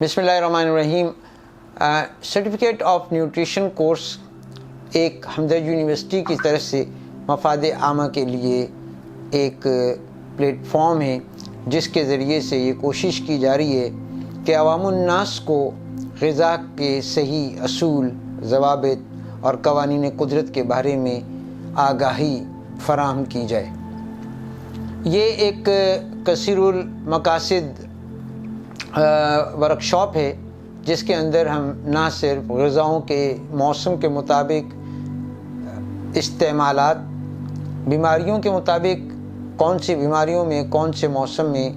بسم اللہ الرحمن الرحیم۔ سرٹیفکیٹ آف نیوٹریشن کورس ایک ہمدرد یونیورسٹی کی طرف سے مفاد عامہ کے لیے ایک پلیٹ فارم ہے جس کے ذریعے سے یہ کوشش کی جا رہی ہے کہ عوام الناس کو غذا کے صحیح اصول، ضوابط اور قوانین قدرت کے بارے میں آگاہی فراہم کی جائے۔ یہ ایک کثیر المقاصد ورکشاپ ہے جس کے اندر ہم نہ صرف غذاؤں کے موسم کے مطابق استعمالات، بیماریوں کے مطابق کون سی بیماریوں میں کون سے موسم میں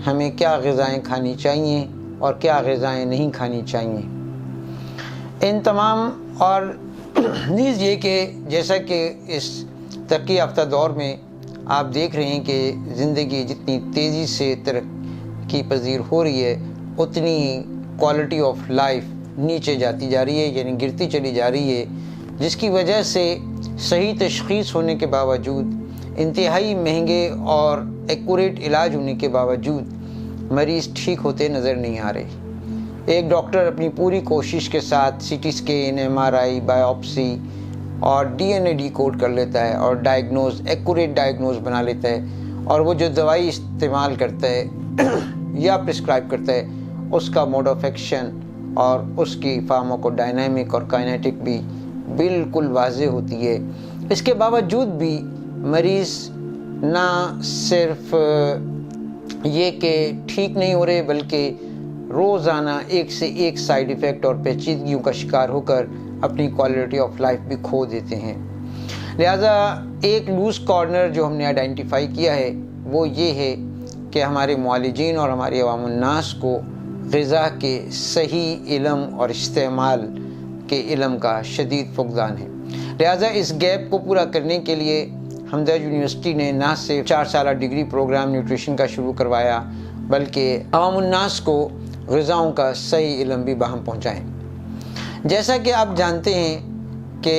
ہمیں کیا غذائیں کھانی چاہیے اور کیا غذائیں نہیں کھانی چاہیے، ان تمام اور نیز یہ کہ جیسا کہ اس ترقی یافتہ دور میں آپ دیکھ رہے ہیں کہ زندگی جتنی تیزی سے ترقی پذیر ہو رہی ہے اتنی کوالٹی آف لائف نیچے جاتی جا رہی ہے، یعنی گرتی چلی جا رہی ہے، جس کی وجہ سے صحیح تشخیص ہونے کے باوجود، انتہائی مہنگے اور ایکوریٹ علاج ہونے کے باوجود مریض ٹھیک ہوتے نظر نہیں آ رہے۔ ایک ڈاکٹر اپنی پوری کوشش کے ساتھ C T scan, MRI، biopsy اور DNA ڈی کوڈ کر لیتا ہے اور ایکوریٹ ڈائگنوز بنا لیتا ہے، اور وہ جو دوائی استعمال کرتا ہے یا پرسکرائب کرتا ہے اس کا موڈ آف ایکشن اور اس کی فارماکو ڈائنامک اور کائنیٹک بھی بالکل واضح ہوتی ہے۔ اس کے باوجود بھی مریض نہ صرف یہ کہ ٹھیک نہیں ہو رہے بلکہ روزانہ ایک سے ایک سائیڈ ایفیکٹ اور پیچیدگیوں کا شکار ہو کر اپنی کوالٹی آف لائف بھی کھو دیتے ہیں۔ لہٰذا ایک لوز کارنر جو ہم نے آئیڈینٹیفائی کیا ہے وہ یہ ہے کہ ہمارے معالجین اور ہمارے عوام الناس کو غذا کے صحیح علم اور استعمال کے علم کا شدید فقدان ہے۔ لہٰذا اس گیپ کو پورا کرنے کے لیے ہمدرد یونیورسٹی نے نہ صرف 4 سالہ ڈگری پروگرام نیوٹریشن کا شروع کروایا بلکہ عوام الناس کو غذاؤں کا صحیح علم بھی باہم پہنچائیں۔ جیسا کہ آپ جانتے ہیں کہ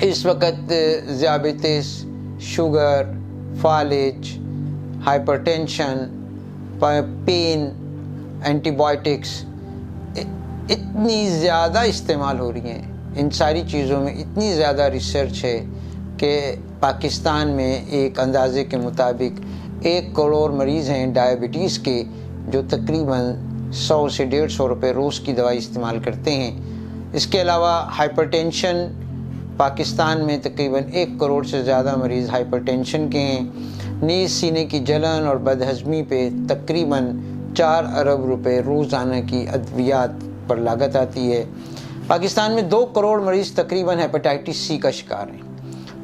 اس وقت ذیابیطس، شوگر، فالج، hypertension, pain, antibiotics اتنی زیادہ استعمال ہو رہی ہیں، ان ساری چیزوں میں اتنی زیادہ ریسرچ ہے کہ پاکستان میں ایک اندازے کے مطابق 1 کروڑ مریض ہیں ڈائبٹیز کے جو تقریباً 100 سے 150 روپے روز کی دوائی استعمال کرتے ہیں۔ اس کے علاوہ ہائپر ٹینشن، پاکستان میں تقریباً 1 کروڑ سے زیادہ مریض ہائپر ٹینشن کے ہیں۔ نیز سینے کی جلن اور بدہضمی پہ تقریباً 4 ارب روپے روزانہ کی ادویات پر لاگت آتی ہے۔ پاکستان میں 2 کروڑ مریض تقریباً ہیپاٹائٹس سی کا شکار ہیں۔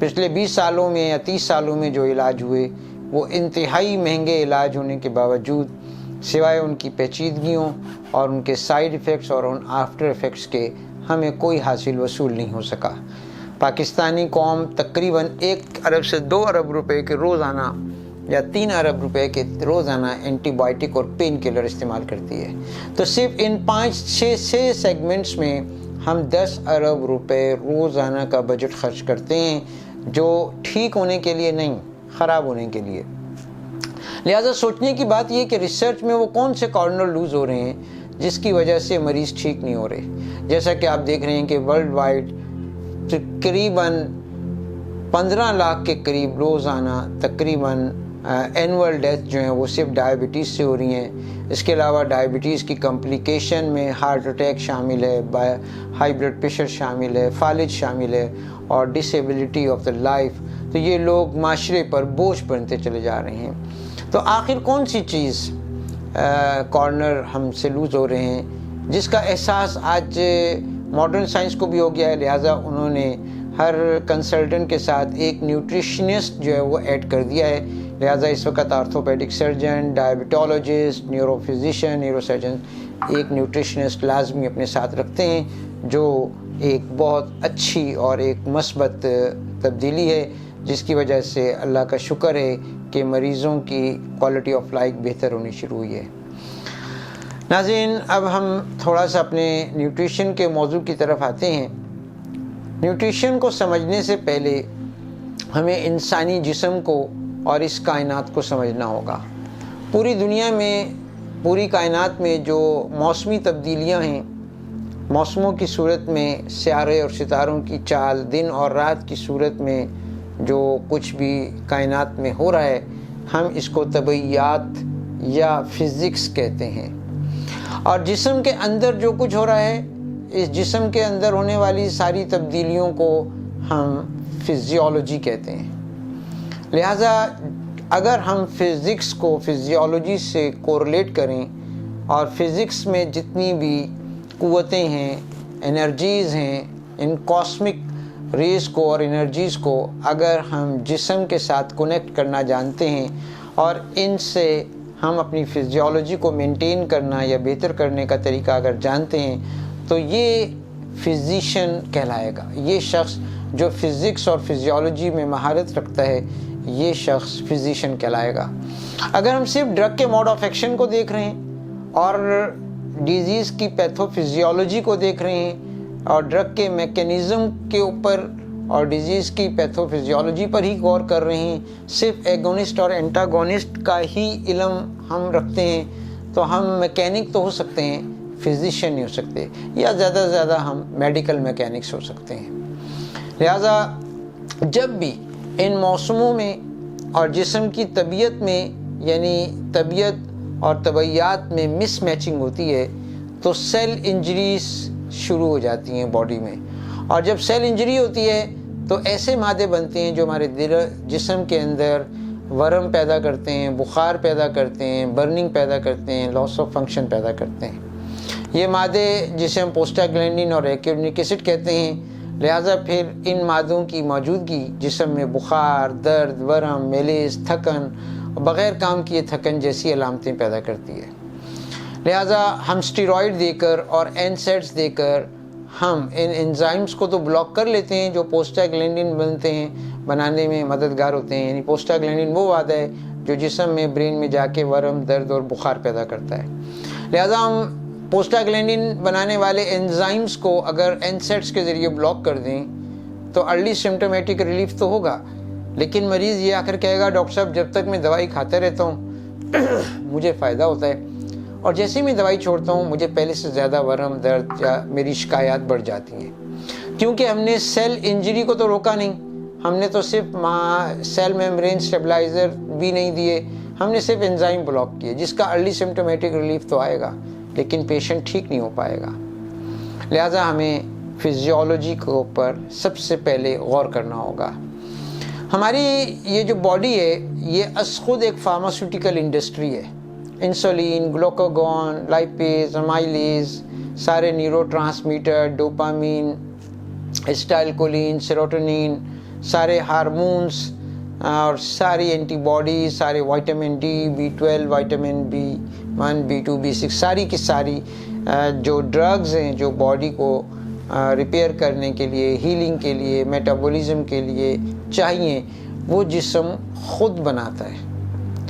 پچھلے 20 سالوں میں یا 30 سالوں میں جو علاج ہوئے وہ انتہائی مہنگے علاج ہونے کے باوجود سوائے ان کی پیچیدگیوں اور ان کے سائیڈ ایفیکٹس اور ان آفٹر ایفیکٹس کے ہمیں کوئی حاصل وصول نہیں ہو سکا۔ پاکستانی قوم تقریباً 1 ارب سے 2 ارب روپے کے روزانہ یا 3 ارب روپے کے روزانہ اینٹی بایوٹک اور پین کلر استعمال کرتی ہے۔ تو صرف ان 5-6 سیگمنٹس میں ہم 10 ارب روپے روزانہ کا بجٹ خرچ کرتے ہیں، جو ٹھیک ہونے کے لیے نہیں، خراب ہونے کے لیے۔ لہٰذا سوچنے کی بات یہ کہ ریسرچ میں وہ کون سے کارنر لوز ہو رہے ہیں جس کی وجہ سے مریض ٹھیک نہیں ہو رہے۔ جیسا کہ آپ دیکھ رہے ہیں کہ ورلڈ وائڈ تقریباً 15 لاکھ کے قریب روزانہ تقریباً اینول ڈیتھ جو ہیں وہ صرف ڈائبٹیز سے ہو رہی ہیں۔ اس کے علاوہ ڈائبٹیز کی کمپلیکیشن میں ہارٹ اٹیک شامل ہے، ہائی بلڈ پریشر شامل ہے، فالج شامل ہے اور ڈسیبلٹی آف دا لائف۔ تو یہ لوگ معاشرے پر بوجھ بنتے چلے جا رہے ہیں۔ تو آخر کون سی چیز کارنر ہم سے لوز ہو رہے ہیں جس کا احساس آج ماڈرن سائنس کو بھی ہو گیا ہے۔ لہٰذا انہوں نے ہر کنسلٹنٹ کے ساتھ ایک نیوٹریشنسٹ جو ہے وہ ایڈ کر دیا ہے۔ لہٰذا اس وقت orthopaedic surgeon, diabetologist, neuro physician, neuro surgeon ایک نیوٹریشنسٹ لازمی اپنے ساتھ رکھتے ہیں، جو ایک بہت اچھی اور ایک مثبت تبدیلی ہے جس کی وجہ سے اللہ کا شکر ہے کہ مریضوں کی کوالٹی آف لائف بہتر ہونی شروع ہوئی ہے۔ ناظرین، اب ہم تھوڑا سا اپنے نیوٹریشن کے موضوع کی طرف آتے ہیں۔ نیوٹریشن کو سمجھنے سے پہلے ہمیں انسانی جسم کو اور اس کائنات کو سمجھنا ہوگا۔ پوری دنیا میں پوری کائنات میں جو موسمی تبدیلیاں ہیں، موسموں کی صورت میں سیارے اور ستاروں کی چال، دن اور رات کی صورت میں جو کچھ بھی کائنات میں ہو رہا ہے، ہم اس کو طبیعیات یا فزکس کہتے ہیں۔ اور جسم کے اندر جو کچھ ہو رہا ہے، اس جسم کے اندر ہونے والی ساری تبدیلیوں کو ہم فزیولوجی کہتے ہیں۔ لہٰذا اگر ہم فزکس کو فزیولوجی سے کورلیٹ کریں اور فزکس میں جتنی بھی قوتیں ہیں، انرجیز ہیں، ان کاسمک ریز کو اور انرجیز کو اگر ہم جسم کے ساتھ کنیکٹ کرنا جانتے ہیں اور ان سے ہم اپنی فزیولوجی کو مینٹین کرنا یا بہتر کرنے کا طریقہ اگر جانتے ہیں تو یہ فزیشین کہلائے گا۔ یہ شخص جو فزکس اور فزیولوجی میں مہارت رکھتا ہے، یہ شخص فزیشین کہلائے گا۔ اگر ہم صرف ڈرگ کے موڈ آف ایکشن کو دیکھ رہے ہیں اور ڈیزیز کی پیتھو فزیولوجی کو دیکھ رہے ہیں اور ڈرگ کے میکینزم کے اوپر اور ڈیزیز کی پیتھو فزیولوجی پر ہی غور کر رہے ہیں، صرف ایگونسٹ اور اینٹاگونسٹ کا ہی علم ہم رکھتے ہیں، تو ہم میکینک تو ہو سکتے ہیں، فزیشین نہیں ہو سکتے، یا زیادہ سے زیادہ ہم میڈیکل میکینکس ہو سکتے ہیں۔ لہٰذا جب بھی ان موسموں میں اور جسم کی طبیعت میں، یعنی طبیعت اور طبیعیات میں مس میچنگ ہوتی ہے تو سیل انجریز شروع ہو جاتی ہیں باڈی میں، اور جب سیل انجری ہوتی ہے تو ایسے مادے بنتے ہیں جو ہمارے جسم کے اندر ورم پیدا کرتے ہیں، بخار پیدا کرتے ہیں، برننگ پیدا کرتے ہیں، لاس آف فنکشن پیدا کرتے ہیں۔ یہ مادے جسے ہم پروسٹاگلینڈن اور ایکٹینک ایسڈ کہتے ہیں، لہٰذا پھر ان مادوں کی موجودگی جسم میں بخار، درد، ورم، میلیز، تھکن، بغیر کام کیے تھکن جیسی علامتیں پیدا کرتی ہے۔ لہٰذا ہم اسٹیرائڈ دے کر اور NSAIDs دے کر ہم ان انزائمز کو تو بلاک کر لیتے ہیں جو پروسٹاگلینڈن بنتے ہیں، بنانے میں مددگار ہوتے ہیں۔ یعنی پروسٹاگلینڈن وہ مادہ ہے جو جسم میں، برین میں جا کے ورم، درد اور بخار پیدا کرتا ہے۔ لہٰذا ہم پروسٹاگلینڈن بنانے والے انزائمز کو اگر NSAIDs کے ذریعے بلاک کر دیں تو ارلی سمپٹومیٹک ریلیف تو ہوگا، لیکن مریض یہ آ کر کہے گا ڈاکٹر صاحب جب تک میں دوائی کھاتا رہتا ہوں مجھے فائدہ ہوتا ہے، اور جیسے ہی میں دوائی چھوڑتا ہوں مجھے پہلے سے زیادہ ورم، درد یا میری شکایات بڑھ جاتی ہیں، کیونکہ ہم نے سیل انجری کو تو روکا نہیں، ہم نے تو صرف سیل میمبرین سٹیبلائزر بھی نہیں دیے، ہم نے صرف انزائم بلاک کیے جس کا ارلی سمپٹومیٹک ریلیف تو آئے گا لیکن پیشنٹ ٹھیک نہیں ہو پائے گا۔ لہٰذا ہمیں فزیولوجی کے اوپر سب سے پہلے غور کرنا ہوگا۔ ہماری یہ جو باڈی ہے یہ از خود ایک فارماسیوٹیکل انڈسٹری ہے۔ انسولین، گلوکاگون، لائپیز، امائلیز، سارے نیورو ٹرانسمیٹر، ڈوپامین، اسٹائلکولین، سیروٹونین، سارے ہارمونز اور ساری اینٹی باڈیز، سارے vitamin D, B12، vitamin B1، B2، B6، ساری کی ساری جو ڈرگز ہیں جو باڈی کو ریپیئر کرنے کے لیے، ہیلنگ کے لیے، میٹابولزم کے لیے چاہیے، وہ جسم خود بناتا ہے۔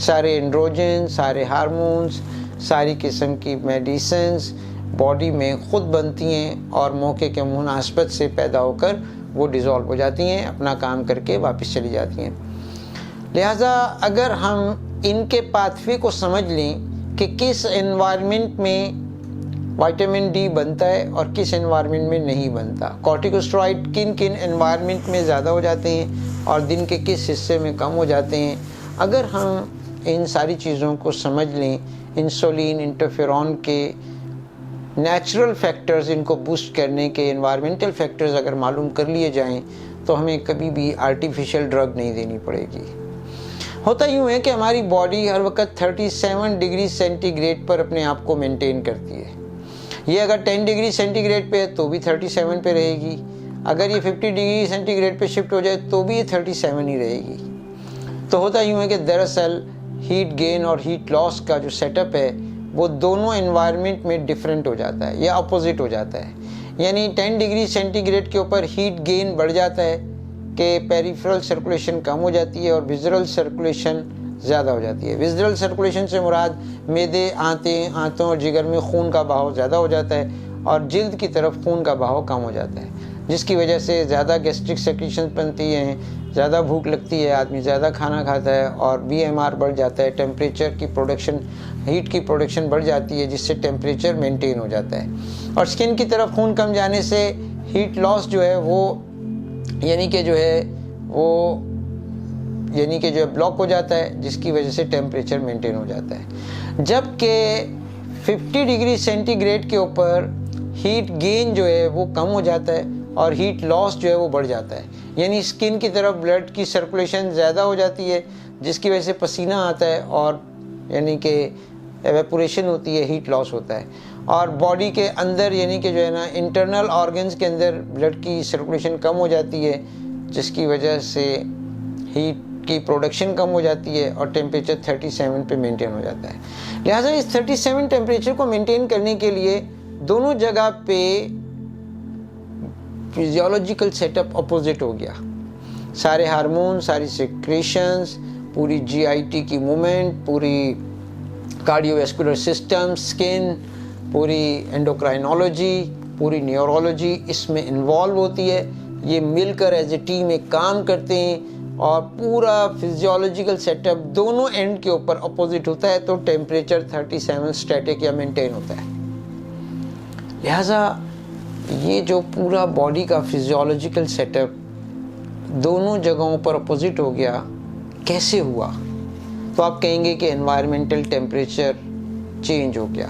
سارے اینڈروجن، سارے ہارمونز، ساری قسم کی میڈیسنز باڈی میں خود بنتی ہیں اور موقع کے مناسبت سے پیدا ہو کر وہ ڈیزالو ہو جاتی ہیں، اپنا کام کر کے واپس چلی جاتی ہیں۔ لہٰذا اگر ہم ان کے پاتھوے کو سمجھ لیں کہ کس انوائرمنٹ میں وائٹامن ڈی بنتا ہے اور کس انوائرمنٹ میں نہیں بنتا، کورٹیکوسٹرائڈ کن کن انوائرمنٹ میں زیادہ ہو جاتے ہیں اور دن کے کس حصے میں کم ہو جاتے ہیں، اگر ہم ان ساری چیزوں کو سمجھ لیں، انسولین، انٹرفیرون کے نیچرل فیکٹرز، ان کو بوسٹ کرنے کے انوائرمنٹل فیکٹرز اگر معلوم کر لیے جائیں تو ہمیں کبھی بھی آرٹیفیشل ڈرگ نہیں دینی پڑے گی۔ ہوتا یوں ہے کہ ہماری باڈی ہر وقت 37 ڈگری سینٹی گریڈ پر اپنے آپ کو مینٹین کرتی ہے۔ یہ اگر 10 ڈگری سینٹی گریڈ پہ ہے تو بھی 37 پہ رہے گی، اگر یہ 50 ڈگری سینٹی گریڈ پہ شفٹ ہو جائے تو بھی یہ 37 ہی رہے گی۔ تو ہوتا یوں ہے کہ دراصل ہیٹ گین اور ہیٹ لاس کا جو سیٹ اپ ہے وہ دونوں انوائرمنٹ میں ڈیفرنٹ ہو جاتا ہے یا اپوزٹ ہو جاتا ہے۔ یعنی 10 ڈگری سینٹی گریڈ کے اوپر ہیٹ گین بڑھ جاتا ہے کہ پیریفرل سرکولیشن کم ہو جاتی ہے اور وزرل سرکولیشن زیادہ ہو جاتی ہے۔ وزرل سرکولیشن سے مراد معدے، آنتوں اور جگر میں خون کا بہاؤ زیادہ ہو جاتا ہے اور جلد کی طرف خون کا بہاؤ کم ہو جاتا ہے، جس کی وجہ سے زیادہ گیسٹرک سیکریشن بنتی ہیں، زیادہ بھوک لگتی ہے، آدمی زیادہ کھانا کھاتا ہے اور BMR بڑھ جاتا ہے، ٹیمپریچر کی پروڈکشن، ہیٹ کی پروڈکشن بڑھ جاتی ہے، جس سے ٹیمپریچر مینٹین ہو جاتا ہے. اور سکن کی طرف خون کم جانے سے ہیٹ لاس جو ہے وہ یعنی کہ جو ہے بلاک ہو جاتا ہے، جس کی وجہ سے ٹیمپریچر مینٹین ہو جاتا ہے. جبکہ 50 ڈگری سینٹی گریڈ کے اوپر ہیٹ گین جو ہے وہ کم ہو جاتا ہے اور ہیٹ لاس جو ہے وہ بڑھ جاتا ہے. یعنی سکن کی طرف بلڈ کی سرکولیشن زیادہ ہو جاتی ہے، جس کی وجہ سے پسینہ آتا ہے اور یعنی کہ ایویپوریشن ہوتی ہے، ہیٹ لاس ہوتا ہے. اور باڈی کے اندر یعنی کہ جو ہے نا انٹرنل آرگنز کے اندر بلڈ کی سرکولیشن کم ہو جاتی ہے، جس کی وجہ سے ہیٹ کی پروڈکشن کم ہو جاتی ہے اور ٹیمپریچر 37 پہ مینٹین ہو جاتا ہے. لہٰذا اس 37 ٹیمپریچر کو مینٹین کرنے کے لیے دونوں جگہ پہ فزیولوجیکل سیٹ اپ اپوزٹ ہو گیا. سارے ہارمون، ساری سیکریشنز، پوری GIT کی موومنٹ، پوری کارڈیو ویسکولر سسٹم، سکن، پوری انڈوکرائنالوجی، پوری نیورولوجی اس میں انوالو ہوتی ہے. یہ مل کر ایز اے ٹیم ایک کام کرتے ہیں اور پورا فزیولوجیکل سیٹ اپ دونوں اینڈ کے اوپر اپوزٹ ہوتا ہے، تو ٹیمپریچر 37 اسٹیٹک یا مینٹین ہوتا ہے. لہٰذا یہ جو پورا باڈی کا فزیولوجیکل سیٹ اپ دونوں جگہوں پر اپوزٹ ہو گیا، کیسے ہوا؟ تو آپ کہیں گے کہ انوائرمنٹل ٹیمپریچر چینج ہو گیا.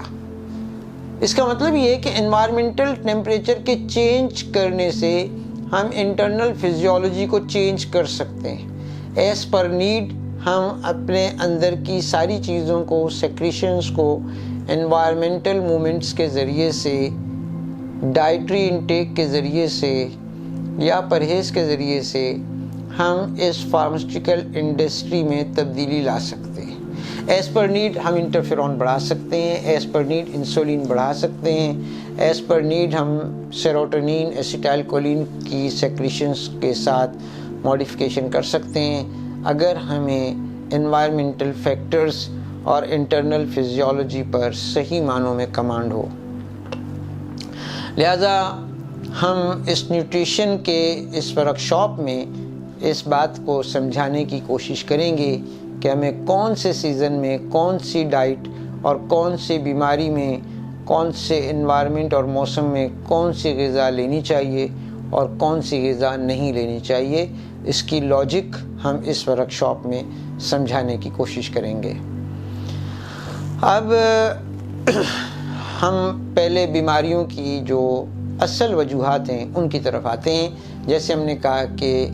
اس کا مطلب یہ ہے کہ انوائرمنٹل ٹیمپریچر کے چینج کرنے سے ہم انٹرنل فزیولوجی کو چینج کر سکتے ہیں. ایز پر نیڈ ہم اپنے اندر کی ساری چیزوں کو، سیکریشنز کو انوائرمنٹل مومنٹس کے ذریعے سے، ڈائٹری انٹیک کے ذریعے سے یا پرہیز کے ذریعے سے ہم اس فارماسیوٹیکل انڈسٹری میں تبدیلی لا سکتے ہیں. ایز پر نیڈ ہم انٹرفیرون بڑھا سکتے ہیں، ایز پر نیڈ انسولین بڑھا سکتے ہیں، ایز پر نیڈ ہم سیروٹونین، ایسیٹائل کولین کی سیکریشنز کے ساتھ ماڈیفیکیشن کر سکتے ہیں، اگر ہمیں انوائرمنٹل فیکٹرز اور انٹرنل فزیولوجی پر صحیح معنوں میں کمانڈ ہو. لہذا ہم اس نیوٹریشن کے اس ورک شاپ میں اس بات کو سمجھانے کی کوشش کریں گے کہ ہمیں کون سے سیزن میں کون سی ڈائٹ اور کون سی بیماری میں کون سے انوائرمنٹ اور موسم میں کون سی غذا لینی چاہیے اور کون سی غذا نہیں لینی چاہیے. اس کی لاجک ہم اس ورک شاپ میں سمجھانے کی کوشش کریں گے. اب ہم پہلے بیماریوں کی جو اصل وجوہات ہیں ان کی طرف آتے ہیں. جیسے ہم نے کہا کہ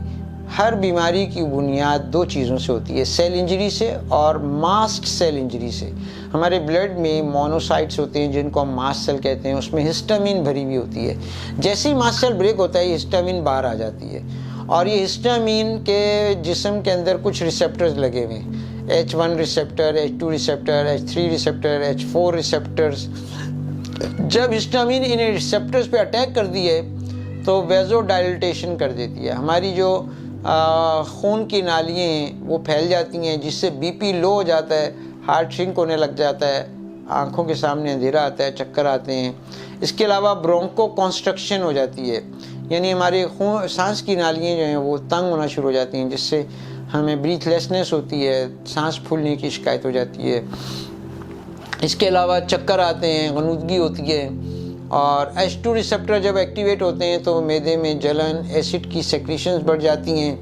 ہر بیماری کی بنیاد دو چیزوں سے ہوتی ہے، سیل انجری سے اور ماسٹ سیل انجری سے. ہمارے بلڈ میں مونوسائٹس ہوتے ہیں جن کو ہم ماسٹ سیل کہتے ہیں، اس میں ہسٹامین بھری ہوئی ہوتی ہے. جیسے ہی ماسٹ سیل بریک ہوتا ہے یہ ہسٹامین باہر آ جاتی ہے اور یہ ہسٹامین کے جسم کے اندر کچھ ریسیپٹرز لگے ہوئے ہیں، H1 receptor, H2 receptor, H3 receptor, H4 receptors. جب ہسٹامین ان ریسیپٹرز پہ اٹیک کر دی ہے تو ویزو ڈائلٹیشن کر دیتی ہے. ہماری جو خون کی نالیاں ہیں وہ پھیل جاتی ہیں، جس سے BP لو ہو جاتا ہے، ہارٹ شرنک ہونے لگ جاتا ہے، آنکھوں کے سامنے اندھیرا آتا ہے، چکر آتے ہیں. اس کے علاوہ برونکو کنسٹرکشن ہو جاتی ہے، یعنی ہمارے سانس کی نالیاں جو ہیں وہ تنگ ہونا شروع ہو جاتی ہیں، جس سے ہمیں بریتھ لیسنس ہوتی ہے، سانس پھولنے کی شکایت ہو جاتی ہے. اس کے علاوہ چکر آتے ہیں، غنودگی ہوتی ہے. اور H2 ریسیپٹر جب ایکٹیویٹ ہوتے ہیں تو معدے میں جلن، ایسڈ کی سیکریشنز بڑھ جاتی ہیں،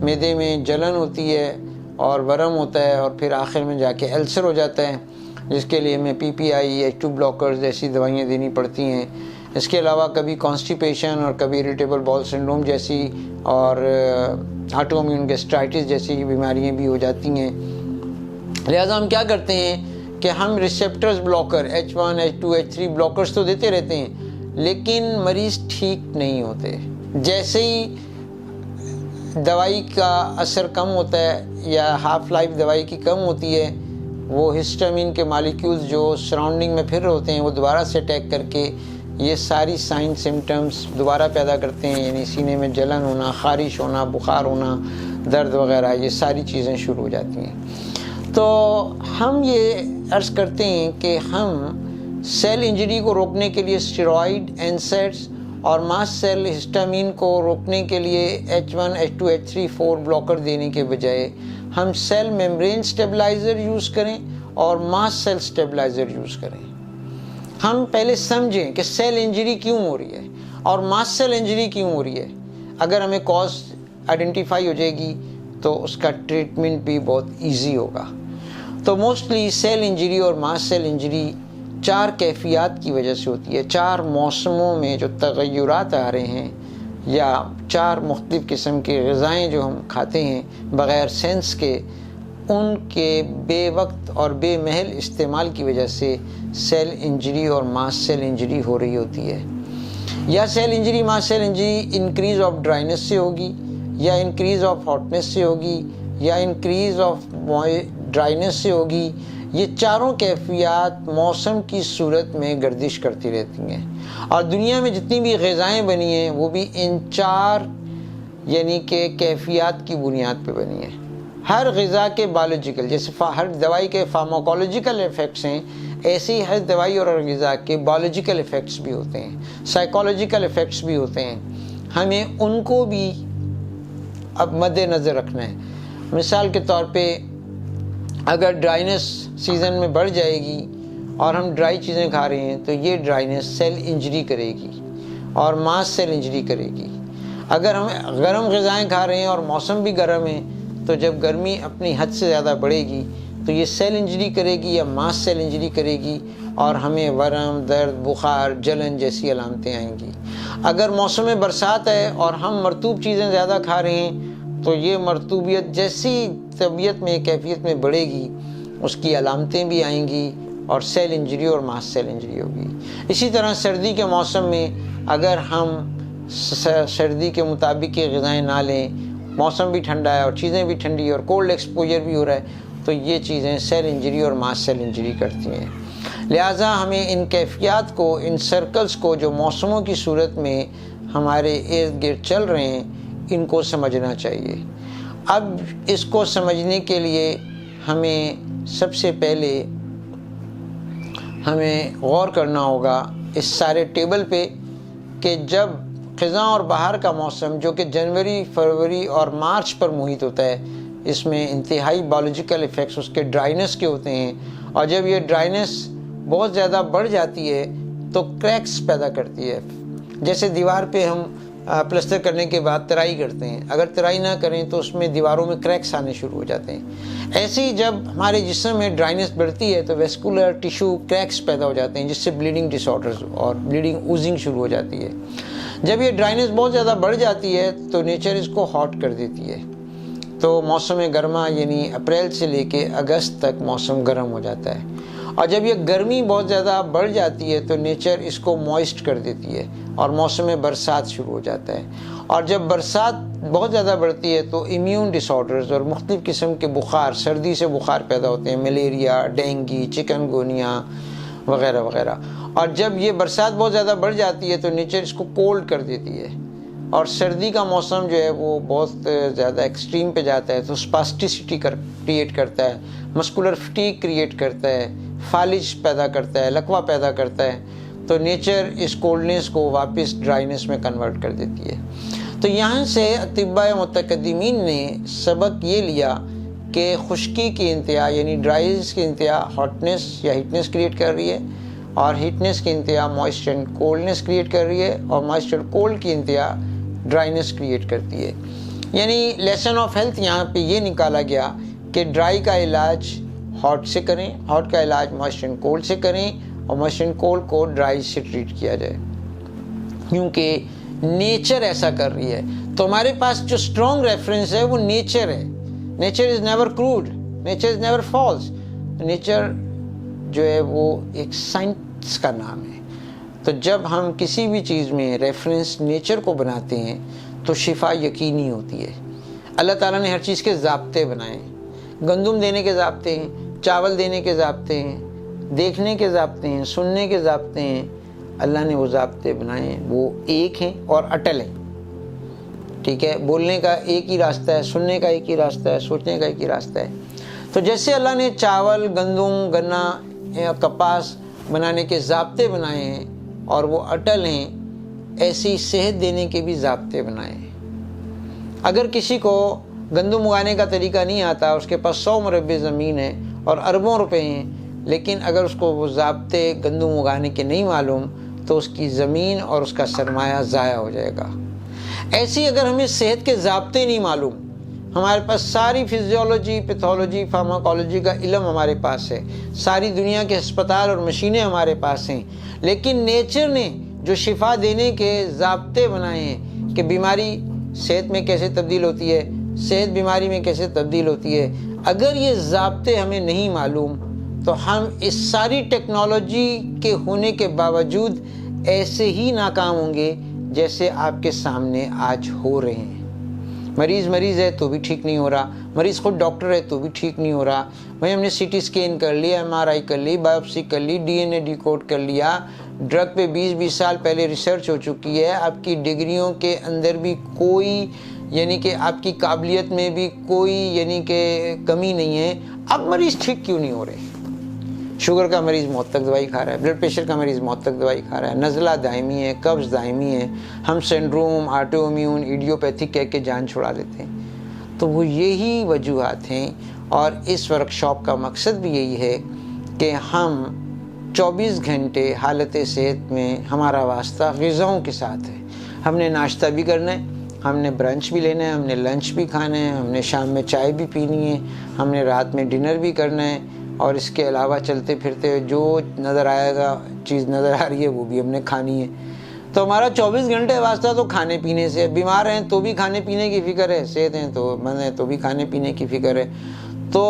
معدے میں جلن ہوتی ہے اور ورم ہوتا ہے اور پھر آخر میں جا کے السر ہو جاتا ہے، جس کے لیے ہمیں PPI، H2 بلاکرز جیسی دوائیاں دینی پڑتی ہیں. اس کے علاوہ کبھی کانسٹیپیشن اور کبھی اریٹیبل باؤل سنڈروم جیسی اور آٹو امیون گیسٹرائٹس جیسی بیماریاں بھی ہو جاتی ہیں. لہٰذا ہم کیا کرتے ہیں کہ ہم receptors blocker H1، H2، H3 blockers تو دیتے رہتے ہیں، لیکن مریض ٹھیک نہیں ہوتے. جیسے ہی دوائی کا اثر کم ہوتا ہے یا ہاف لائف دوائی کی کم ہوتی ہے، وہ ہسٹامین کے مالیکیولز جو سراؤنڈنگ میں پھر ہوتے ہیں وہ دوبارہ سے اٹیک کر کے یہ ساری سائن سمٹمز دوبارہ پیدا کرتے ہیں، یعنی سینے میں جلن ہونا، خارش ہونا، بخار ہونا، درد وغیرہ، یہ ساری چیزیں شروع ہو جاتی ہیں. تو ہم یہ عرض کرتے ہیں کہ ہم سیل انجری کو روکنے کے لیے اسٹیرائڈ، NSAIDs اور ماسٹ سیل ہسٹامین کو روکنے کے لیے H1 H2 H3 4 بلاکر دینے کے بجائے ہم سیل میمبرین سٹیبلائزر یوز کریں اور ماسٹ سیل سٹیبلائزر یوز کریں. ہم پہلے سمجھیں کہ سیل انجری کیوں ہو رہی ہے اور ماسٹ سیل انجری کیوں ہو رہی ہے. اگر ہمیں کاز آئیڈینٹیفائی ہو جائے گی تو اس کا ٹریٹمنٹ بھی بہت ایزی ہوگا. تو موسٹلی سیل انجری اور ماسٹ سیل انجری 4 کیفیات کی وجہ سے ہوتی ہے. 4 موسموں میں جو تغیرات آ رہے ہیں یا 4 مختلف قسم کے غذائیں جو ہم کھاتے ہیں بغیر سینس کے، ان کے بے وقت اور بے محل استعمال کی وجہ سے سیل انجری اور ماسٹ سیل انجری ہو رہی ہوتی ہے. یا cell injury mast cell injury increase of dryness سے ہوگی، یا انکریز آف ہاٹنس سے ہوگی، یا انکریز آف ڈرائنس سے ہوگی. یہ چاروں کیفیات موسم کی صورت میں گردش کرتی رہتی ہیں، اور دنیا میں جتنی بھی غذائیں بنی ہیں وہ بھی ان 4 یعنی کہ کیفیات کی بنیاد پہ بنی ہیں. ہر غذا کے بایولوجیکل، جیسے ہر دوائی کے فارماکولوجیکل ایفیکٹس ہیں، ایسے ہی ہر دوائی اور غذا کے بایولوجیکل ایفیکٹس بھی ہوتے ہیں، سائیکولوجیکل ایفیکٹس بھی ہوتے ہیں. ہمیں ان کو بھی اب مد نظر رکھنا ہے. مثال کے طور پہ اگر ڈرائنس سیزن میں بڑھ جائے گی اور ہم ڈرائی چیزیں کھا رہے ہیں تو یہ ڈرائنس سیل انجری کرے گی اور ماسٹ سیل انجری کرے گی. اگر ہم گرم غذائیں کھا رہے ہیں اور موسم بھی گرم ہے تو جب گرمی اپنی حد سے زیادہ بڑھے گی تو یہ سیل انجری کرے گی یا ماسٹ سیل انجری کرے گی اور ہمیں ورم، درد، بخار، جلن جیسی علامتیں آئیں گی. اگر موسم برسات ہے اور ہم مرطوب چیزیں زیادہ کھا رہے ہیں تو یہ مرطوبیت جیسی طبیعت میں کیفیت میں بڑھے گی اس کی علامتیں بھی آئیں گی اور سیل انجری اور ماسٹ سیل انجری ہوگی. اسی طرح سردی کے موسم میں اگر ہم سردی کے مطابق کی غذائیں نہ لیں، موسم بھی ٹھنڈا ہے اور چیزیں بھی ٹھنڈی اور کولڈ ایکسپوجر بھی ہو رہا ہے، تو یہ چیزیں سیل انجری اور ماسٹ سیل انجری کرتی ہیں. لہٰذا ہمیں ان کیفیات کو، ان سرکلز کو جو موسموں کی صورت میں ہمارے ارد گرد چل رہے ہیں، ان کو سمجھنا چاہیے. اب اس کو سمجھنے کے لیے ہمیں سب سے پہلے ہمیں غور کرنا ہوگا اس سارے ٹیبل پہ کہ جب خزاں اور بہار کا موسم جو کہ جنوری، فروری اور مارچ پر محیط ہوتا ہے، اس میں انتہائی بایولوجیکل ایفیکٹس اس کے ڈرائنس کے ہوتے ہیں، اور جب یہ ڈرائنس بہت زیادہ بڑھ جاتی ہے تو کریکس پیدا کرتی ہے. جیسے دیوار پہ ہم پلسٹر کرنے کے بعد ترائی کرتے ہیں، اگر ترائی نہ کریں تو اس میں دیواروں میں کریکس آنے شروع ہو جاتے ہیں. ایسے ہی جب ہمارے جسم میں ڈرائنس بڑھتی ہے تو ویسکولر ٹیشو کریکس پیدا ہو جاتے ہیں، جس سے بلیڈنگ ڈس آرڈرز اور بلیڈنگ اوزنگ شروع ہو جاتی ہے. جب یہ ڈرائنس بہت زیادہ بڑھ جاتی ہے تو نیچر اس کو ہاٹ کر دیتی ہے. تو موسم گرما یعنی اپریل سے لے کے اگست تک موسم گرم ہو جاتا ہے، اور جب یہ گرمی بہت زیادہ بڑھ جاتی ہے تو نیچر اس کو موئسٹ کر دیتی ہے اور موسم برسات شروع ہو جاتا ہے. اور جب برسات بہت زیادہ بڑھتی ہے تو امیون ڈس آرڈرز اور مختلف قسم کے بخار، سردی سے بخار پیدا ہوتے ہیں، ملیریا، ڈینگی، چکن گونیا وغیرہ وغیرہ. اور جب یہ برسات بہت زیادہ بڑھ جاتی ہے تو نیچر اس کو کولڈ کر دیتی ہے، اور سردی کا موسم جو ہے وہ بہت زیادہ ایکسٹریم پہ جاتا ہے تو اسپاسٹیسٹی کریٹ کرتا ہے، مسکولر فٹیگ کریٹ کرتا ہے، فالج پیدا کرتا ہے، لکوہ پیدا کرتا ہے. تو نیچر اس کولڈنس کو واپس ڈرائنس میں کنورٹ کر دیتی ہے. تو یہاں سے اطباء متقدمین نے سبق یہ لیا کہ خشکی کی انتہا یعنی ڈرائنس کی انتہا ہاٹنس یا ہیٹنس کریٹ کر رہی ہے، اور ہیٹنس کی انتہا موئسچر اینڈ کولڈنس کریٹ کر رہی ہے، اور موئسچر کولڈ کی انتہا ڈرائنس کریٹ کرتی ہے. یعنی لیسن آف ہیلتھ یہاں پہ یہ نکالا گیا کہ ڈرائی کا علاج ہاٹ سے کریں، ہاٹ کا علاج موئسچر اینڈ کولڈ سے کریں، اور موئسچر اینڈ کولڈ کو ڈرائی سے ٹریٹ کیا جائے، کیونکہ نیچر ایسا کر رہی ہے. تو ہمارے پاس جو اسٹرانگ ریفرنس ہے وہ نیچر ہے. Nature is never crude, nature is never false. Nature جو ہے وہ ایک سائنس کا نام ہے. تو جب ہم کسی بھی چیز میں ریفرنس نیچر کو بناتے ہیں تو شفا یقینی ہوتی ہے. اللہ تعالیٰ نے ہر چیز کے ضابطے بنائے ہیں. گندم دینے کے ضابطے ہیں، چاول دینے کے ضابطے ہیں، دیکھنے کے ضابطے ہیں، سننے کے ضابطے ہیں. اللہ نے وہ ضابطے بنائے ہیں، وہ ایک ہیں اور اٹل ہیں. ٹھیک ہے، بولنے کا ایک ہی راستہ ہے، سننے کا ایک ہی راستہ ہے، سوچنے کا ایک ہی راستہ ہے. تو جیسے اللہ نے چاول، گندم، گنا یا کپاس بنانے کے ضابطے بنائے ہیں اور وہ اٹل ہیں، ایسی صحت دینے کے بھی ضابطے بنائیں۔ اگر کسی کو گندم اگانے کا طریقہ نہیں آتا، اس کے پاس 100 مربع زمین ہے اور اربوں روپے ہیں، لیکن اگر اس کو وہ ضابطے گندم اگانے کے نہیں معلوم تو اس کی زمین اور اس کا سرمایہ ضائع ہو جائے گا۔ ایسی اگر ہمیں صحت کے ضابطے نہیں معلوم، ہمارے پاس ساری فزیولوجی، پیتھولوجی، فارماکولوجی کا علم ہمارے پاس ہے، ساری دنیا کے ہسپتال اور مشینیں ہمارے پاس ہیں، لیکن نیچر نے جو شفا دینے کے ضابطے بنائے ہیں کہ بیماری صحت میں کیسے تبدیل ہوتی ہے، صحت بیماری میں کیسے تبدیل ہوتی ہے، اگر یہ ضابطے ہمیں نہیں معلوم تو ہم اس ساری ٹیکنالوجی کے ہونے کے باوجود ایسے ہی ناکام ہوں گے جیسے آپ کے سامنے آج ہو رہے ہیں۔ مریض ہے تو بھی ٹھیک نہیں ہو رہا، مریض خود ڈاکٹر ہے تو بھی ٹھیک نہیں ہو رہا۔ وہیں ہم نے سی ٹی اسکین کر لیا، MRI کر لی، بایوپسی کر لی، DNA ڈیکوڈ کر لیا، ڈرگ پہ 20 سال پہلے ریسرچ ہو چکی ہے، آپ کی ڈگریوں کے اندر بھی کوئی یعنی کہ آپ کی قابلیت میں بھی کوئی یعنی کہ کمی نہیں ہے، اب مریض ٹھیک کیوں نہیں ہو رہے؟ شوگر کا مریض موت تک دوائی کھا رہا ہے، بلڈ پریشر کا مریض موت تک دوائی کھا رہا ہے، نزلہ دائمی ہے، قبض دائمی ہے، ہم سنڈروم، آٹو امیون، ایڈیوپیتھک کہہ کے جان چھڑا لیتے ہیں۔ تو وہ یہی وجوہات ہیں، اور اس ورکشاپ کا مقصد بھی یہی ہے کہ ہم 24 گھنٹے حالت صحت میں ہمارا واسطہ غذاؤں کے ساتھ ہے۔ ہم نے ناشتہ بھی کرنا ہے، ہم نے برنچ بھی لینا ہے، ہم نے لنچ بھی کھانا ہے، ہم نے شام میں چائے بھی پینی ہے، ہم نے رات میں ڈنر بھی کرنا ہے، اور اس کے علاوہ چلتے پھرتے جو نظر آئے گا، چیز نظر آ رہی ہے وہ بھی ہم نے کھانی ہے۔ تو ہمارا 24 گھنٹے واسطہ تو کھانے پینے سے، بیمار ہیں تو بھی کھانے پینے کی فکر ہے، صحت ہیں تو مند ہیں تو بھی کھانے پینے کی فکر ہے۔ تو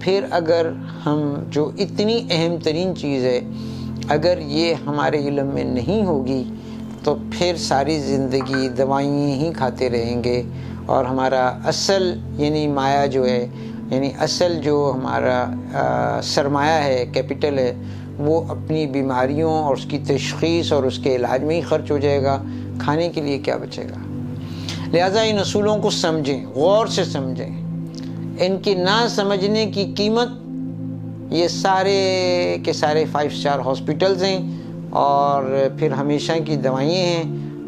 پھر اگر ہم جو اتنی اہم ترین چیز ہے اگر یہ ہمارے علم میں نہیں ہوگی تو پھر ساری زندگی دوائیں ہی کھاتے رہیں گے، اور ہمارا اصل یعنی مایا جو ہے، یعنی اصل جو ہمارا سرمایہ ہے، کیپٹل ہے، وہ اپنی بیماریوں اور اس کی تشخیص اور اس کے علاج میں ہی خرچ ہو جائے گا، کھانے کے لیے کیا بچے گا۔ لہٰذا ان اصولوں کو سمجھیں، غور سے سمجھیں، ان کی نہ سمجھنے کی قیمت یہ سارے کے سارے 5 اسٹار ہاسپٹلز ہیں، اور پھر ہمیشہ کی دوائیں ہیں،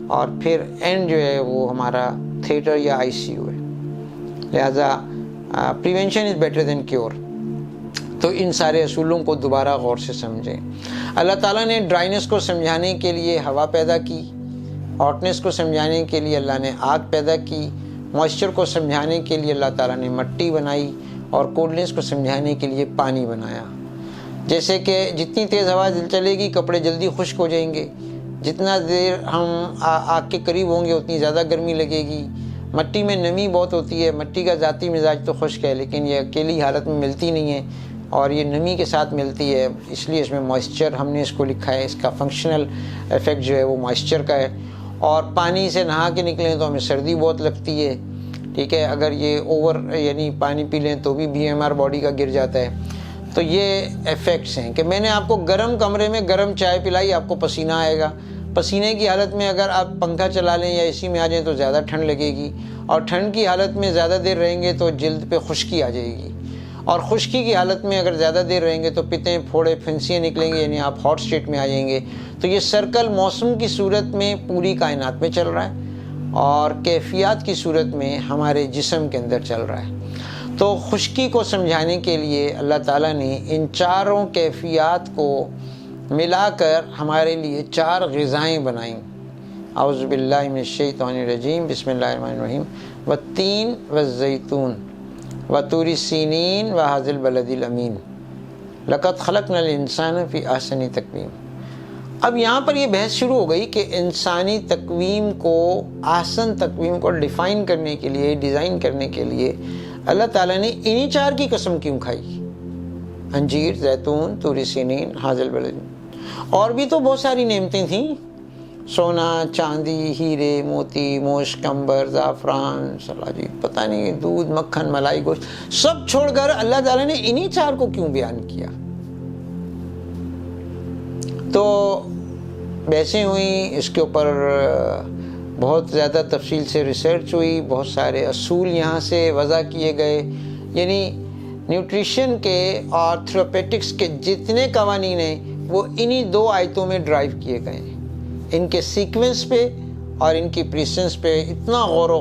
اور پھر اینڈ جو ہے وہ ہمارا تھیٹر یا ICU ہے۔ لہٰذا prevention is better than cure. تو ان سارے اصولوں کو دوبارہ غور سے سمجھیں۔ اللہ تعالیٰ نے ڈرائنس کو سمجھانے کے لیے ہوا پیدا کی، ہاٹنس کو سمجھانے کے لیے اللہ نے آگ پیدا کی، موئسچر کو سمجھانے کے لیے اللہ تعالیٰ نے مٹی بنائی، اور کولڈنس کو سمجھانے کے لیے پانی بنایا۔ جیسے کہ جتنی تیز ہوا چلے گی کپڑے جلدی خشک ہو جائیں گے، جتنا دیر ہم آگ کے قریب ہوں گے اتنی زیادہ گرمی لگے گی۔ مٹی میں نمی بہت ہوتی ہے، مٹی کا ذاتی مزاج تو خشک ہے لیکن یہ اکیلی حالت میں ملتی نہیں ہے، اور یہ نمی کے ساتھ ملتی ہے، اس لیے اس میں موئسچر ہم نے اس کو لکھا ہے، اس کا فنکشنل ایفیکٹ جو ہے وہ موئسچر کا ہے۔ اور پانی سے نہا کے نکلیں تو ہمیں سردی بہت لگتی ہے، ٹھیک ہے، اگر یہ اوور یعنی پانی پی لیں تو بھی BMR باڈی کا گر جاتا ہے۔ تو یہ ایفیکٹس ہیں کہ میں نے آپ کو گرم کمرے میں گرم چائے پلائی، آپ کو پسینہ آئے گا، پسینے کی حالت میں اگر آپ پنکھا چلا لیں یا AC میں آ جائیں تو زیادہ ٹھنڈ لگے گی، اور ٹھنڈ کی حالت میں زیادہ دیر رہیں گے تو جلد پہ خشکی آ جائے گی، اور خشکی کی حالت میں اگر زیادہ دیر رہیں گے تو پتیں، پھوڑے، پھنسیاں نکلیں گے، یعنی آپ ہاٹ اسٹیٹ میں آ جائیں گے۔ تو یہ سرکل موسم کی صورت میں پوری کائنات میں چل رہا ہے، اور کیفیات کی صورت میں ہمارے جسم کے اندر چل رہا ہے۔ تو خشکی کو سمجھانے کے لیے اللہ تعالیٰ نے ان چاروں کیفیات کو ملا کر ہمارے لیے 4 غذائیں بنائیں۔ اعوذ باللہ من الشیطان الرجیم، بسم اللہ الرحمن الرحیم۔ والتین والزیتون وطور سینین وہذا البلد الامین لقد خلقنا الانسان فی احسن تقویم۔ اب یہاں پر یہ بحث شروع ہو گئی کہ انسانی تقویم کو، احسن تقویم کو ڈیفائن کرنے کے لیے، ڈیزائن کرنے کے لیے اللہ تعالیٰ نے انہی 4 کی قسم کیوں کھائی؟ انجیر، زیتون، طور سینین، ھذا البلد۔ اور بھی تو بہت ساری نعمتیں تھیں، سونا، چاندی، ہیرے، موتی، مشک، عنبر، زعفران، جی پتہ نہیں، دودھ، مکھن، ملائی، گوشت، سب چھوڑ کر اللہ تعالیٰ نے انہی 4 کو کیوں بیان کیا؟ تو بحثیں ہوئیں، اس کے اوپر بہت زیادہ تفصیل سے ریسرچ ہوئی، بہت سارے اصول یہاں سے وضع کیے گئے، یعنی نیوٹریشن کے اور تھراپیوٹکس کے جتنے قوانین ہیں وہ انہی 2 آیتوں میں ڈرائیو کیے گئے ہیں۔ ان کے سیکوینس پہ اور ان کی پریسنس پہ اتنا غور و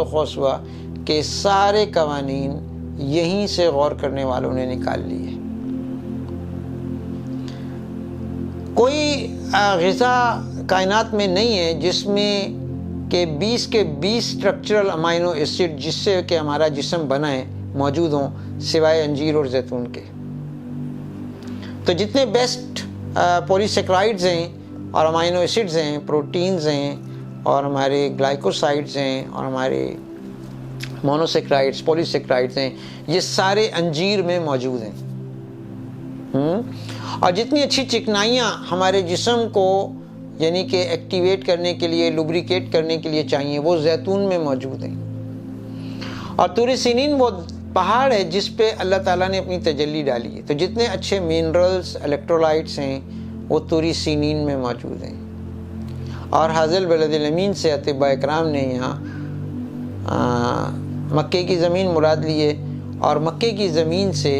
خوض ہوا کہ سارے قوانین یہیں سے غور کرنے والوں نے نکال لیے۔ کوئی غذا کائنات میں نہیں ہے جس میں کہ 20 کے 20 اسٹرکچرل امائنو ایسڈ جس سے کہ ہمارا جسم بنا ہے موجود ہوں سوائے انجیر اور زیتون کے۔ تو جتنے بیسٹ پولیسیکرائڈز ہیں اور امائنو ایسڈز ہیں، پروٹینز ہیں اور ہمارے گلائکوسائڈز ہیں اور ہمارے مونوسیکرائڈز، پولیسیکرائڈز ہیں، یہ سارے انجیر میں موجود ہیں۔ اور جتنی اچھی چکنائیاں ہمارے جسم کو یعنی کہ ایکٹیویٹ کرنے کے لیے، لوبریکیٹ کرنے کے لیے چاہیے، وہ زیتون میں موجود ہیں۔ اور طور سینین وہ پہاڑ ہے جس پہ اللہ تعالیٰ نے اپنی تجلی ڈالی ہے۔ تو جتنے اچھے منرلز، الیکٹرولائٹس ہیں وہ طور سینین میں موجود ہیں۔ اور حاضل بلد الامین سے اطباء اکرام نے یہاں مکے کی زمین مراد لی ہے اور مکے کی زمین سے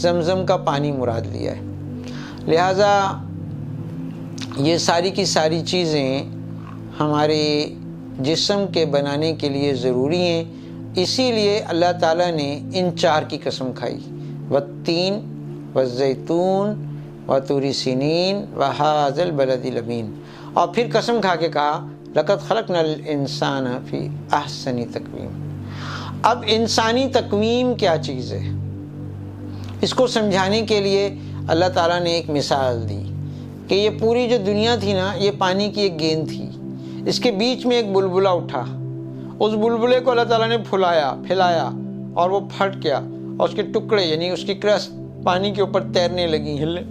زمزم کا پانی مراد لیا ہے۔ لہٰذا یہ ساری کی ساری چیزیں ہمارے جسم کے بنانے کے لیے ضروری ہیں، اسی لیے اللہ تعالیٰ نے ان 4 کی قسم کھائی، والتین والزیتون وطور سینین وہذا البلد الامین، اور پھر قسم کھا کے کہا لقد خلقنا الانسان فی احسن تقویم۔ اب انسانی تقویم کیا چیز ہے، اس کو سمجھانے کے لیے اللہ تعالیٰ نے ایک مثال دی کہ یہ پوری جو دنیا تھی نا، یہ پانی کی ایک گیند تھی، اس کے بیچ میں ایک بلبلہ اٹھا، اس بلبلے کو اللہ تعالیٰ نے پھیلایا اور وہ پھٹ گیا اور اس کے ٹکڑے یعنی اس کی کرسٹ پانی کے اوپر تیرنے لگی، ہلنے،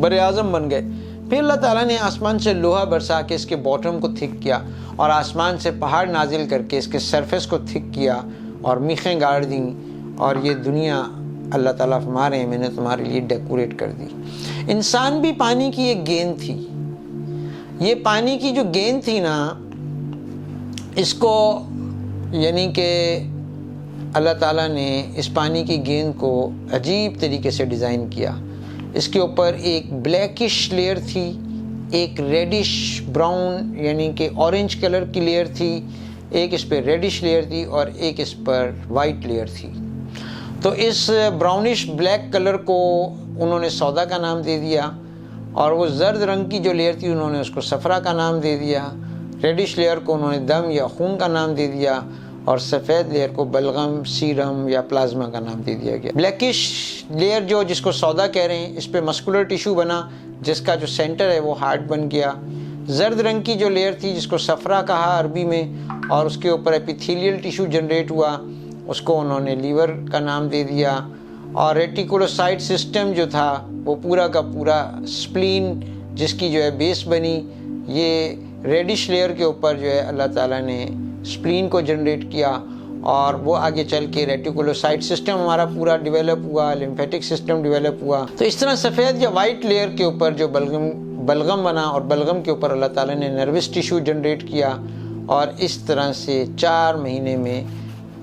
بر اعظم بن گئے۔ پھر اللہ تعالیٰ نے آسمان سے لوہا برسا کے اس کے باٹم کو تھک کیا اور آسمان سے پہاڑ نازل کر کے اس کے سرفیس کو تھک کیا اور میخیں گاڑ دیں، اور یہ دنیا اللہ تعالیٰ فرما رہے ہیں میں نے تمہارے لیے ڈیکوریٹ کر دی۔ انسان بھی پانی کی ایک گیند تھی۔ یہ پانی کی جو گیند تھی نا، اس کو یعنی کہ اللہ تعالیٰ نے اس پانی کی گیند کو عجیب طریقے سے ڈیزائن کیا۔ اس کے اوپر ایک بلیکش لیئر تھی، ایک ریڈش براؤن یعنی کہ اورنج کلر کی لیئر تھی، ایک اس پہ ریڈش لیئر تھی اور ایک اس پر وائٹ لیئر تھی۔ تو اس براؤنش بلیک کلر کو انہوں نے سودا کا نام دے دیا، اور وہ زرد رنگ کی جو لیئر تھی انہوں نے اس کو صفرا کا نام دے دیا، ریڈش لیئر کو انہوں نے دم یا خون کا نام دے دیا، اور سفید لیئر کو بلغم، سیرم یا پلازما کا نام دے دیا گیا۔ بلیکش لیئر جو جس کو سودا کہہ رہے ہیں، اس پہ مسکولر ٹیشو بنا جس کا جو سینٹر ہے وہ ہارٹ بن گیا۔ زرد رنگ کی جو لیئر تھی جس کو صفرا کہا عربی میں، اور اس کے اوپر ایپیتھیلیل ٹیشو جنریٹ ہوا، اس کو انہوں نے لیور کا نام دے دیا۔ اور ریٹیکولوسائٹ سسٹم جو تھا وہ پورا کا پورا سپلین جس کی جو ہے بیس بنی، یہ ریڈش لیئر کے اوپر جو ہے اللہ تعالیٰ نے سپلین کو جنریٹ کیا، اور وہ آگے چل کے ریٹیکولوسائٹ سسٹم ہمارا پورا ڈیولپ ہوا، لمفیٹک سسٹم ڈیولپ ہوا۔ تو اس طرح سفید یا وائٹ لیئر کے اوپر جو بلغم بنا، اور بلغم کے اوپر اللہ تعالیٰ نے نروس ٹیشو جنریٹ کیا، اور اس طرح سے 4 مہینے میں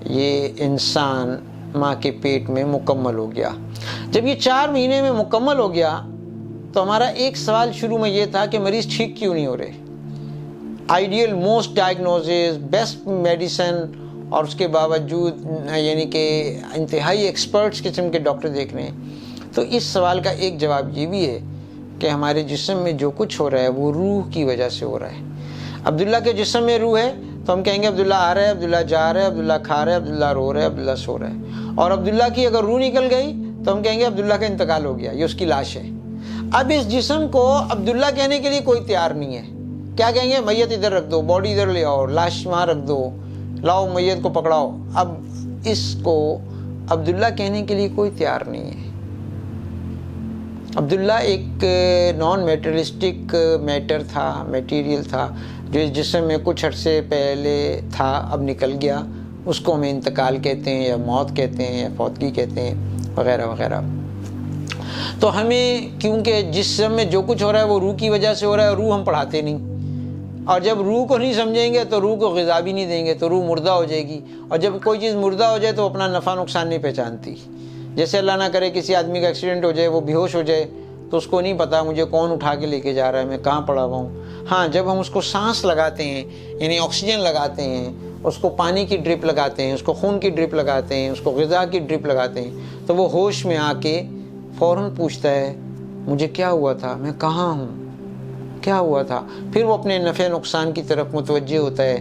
یہ انسان ماں کے پیٹ میں مکمل ہو گیا۔ جب یہ 4 مہینے میں مکمل ہو گیا تو ہمارا ایک سوال شروع میں یہ تھا کہ مریض ٹھیک کیوں نہیں ہو رہے۔ Ideal most diagnoses, best medicine, اور اس کے باوجود یعنی کہ انتہائی ایکسپرٹس قسم کے ڈاکٹر دیکھ رہے ہیں۔ تو اس سوال کا ایک جواب یہ بھی ہے کہ ہمارے جسم میں جو کچھ ہو رہا ہے وہ روح کی وجہ سے ہو رہا ہے۔ عبداللہ کے جسم میں روح ہے تو ہم کہیں گے عبداللہ آ رہا ہے، عبداللہ جا رہا ہے، عبداللہ کھا رہا ہے، عبداللہ رو رہا ہے، عبداللہ سو رہا ہے۔ اور عبداللہ کی اگر روح نکل گئی تو ہم کہیں گے عبداللہ کا انتقال ہو گیا، یہ اس کی لاش ہے۔ اب اس جسم کو عبداللہ کہنے کے لیے کوئی تیار نہیں ہے۔ کیا کہیں گے؟ میت ادھر رکھ دو، باڈی ادھر لے آؤ، لاش وہاں رکھ دو، لاؤ میت کو پکڑاؤ۔ اب اس کو عبداللہ کہنے کے لیے کوئی تیار نہیں ہے۔ عبداللہ ایک نان میٹریلسٹک میٹر تھا، میٹیریل تھا، جو اس جسم میں کچھ عرصے پہلے تھا، اب نکل گیا، اس کو ہمیں انتقال کہتے ہیں یا موت کہتے ہیں یا فوتگی کہتے ہیں وغیرہ وغیرہ۔ تو ہمیں کیونکہ جسم میں جو کچھ ہو رہا ہے وہ روح کی وجہ سے ہو رہا ہے، روح ہم پڑھاتے نہیں، اور جب روح کو نہیں سمجھیں گے تو روح کو غذا بھی نہیں دیں گے تو روح مردہ ہو جائے گی، اور جب کوئی چیز مردہ ہو جائے تو اپنا نفع نقصان نہیں پہچانتی۔ جیسے اللہ نہ کرے کسی آدمی کا ایکسیڈنٹ ہو جائے، وہ بے ہوش ہو جائے تو اس کو نہیں پتا مجھے کون اٹھا کے لے کے جا رہا ہے، میں کہاں پڑا ہوا ہوں۔ ہاں جب ہم اس کو سانس لگاتے ہیں، یعنی آکسیجن لگاتے ہیں، اس کو پانی کی ڈرپ لگاتے ہیں، اس کو خون کی ڈرپ لگاتے ہیں، اس کو غذا کی ڈرپ لگاتے ہیں، تو وہ ہوش میں آ کے فوراً پوچھتا ہے مجھے کیا ہوا تھا، میں کہاں ہوں، کیا ہوا تھا۔ پھر وہ اپنے نفع نقصان کی طرف متوجہ ہوتا ہے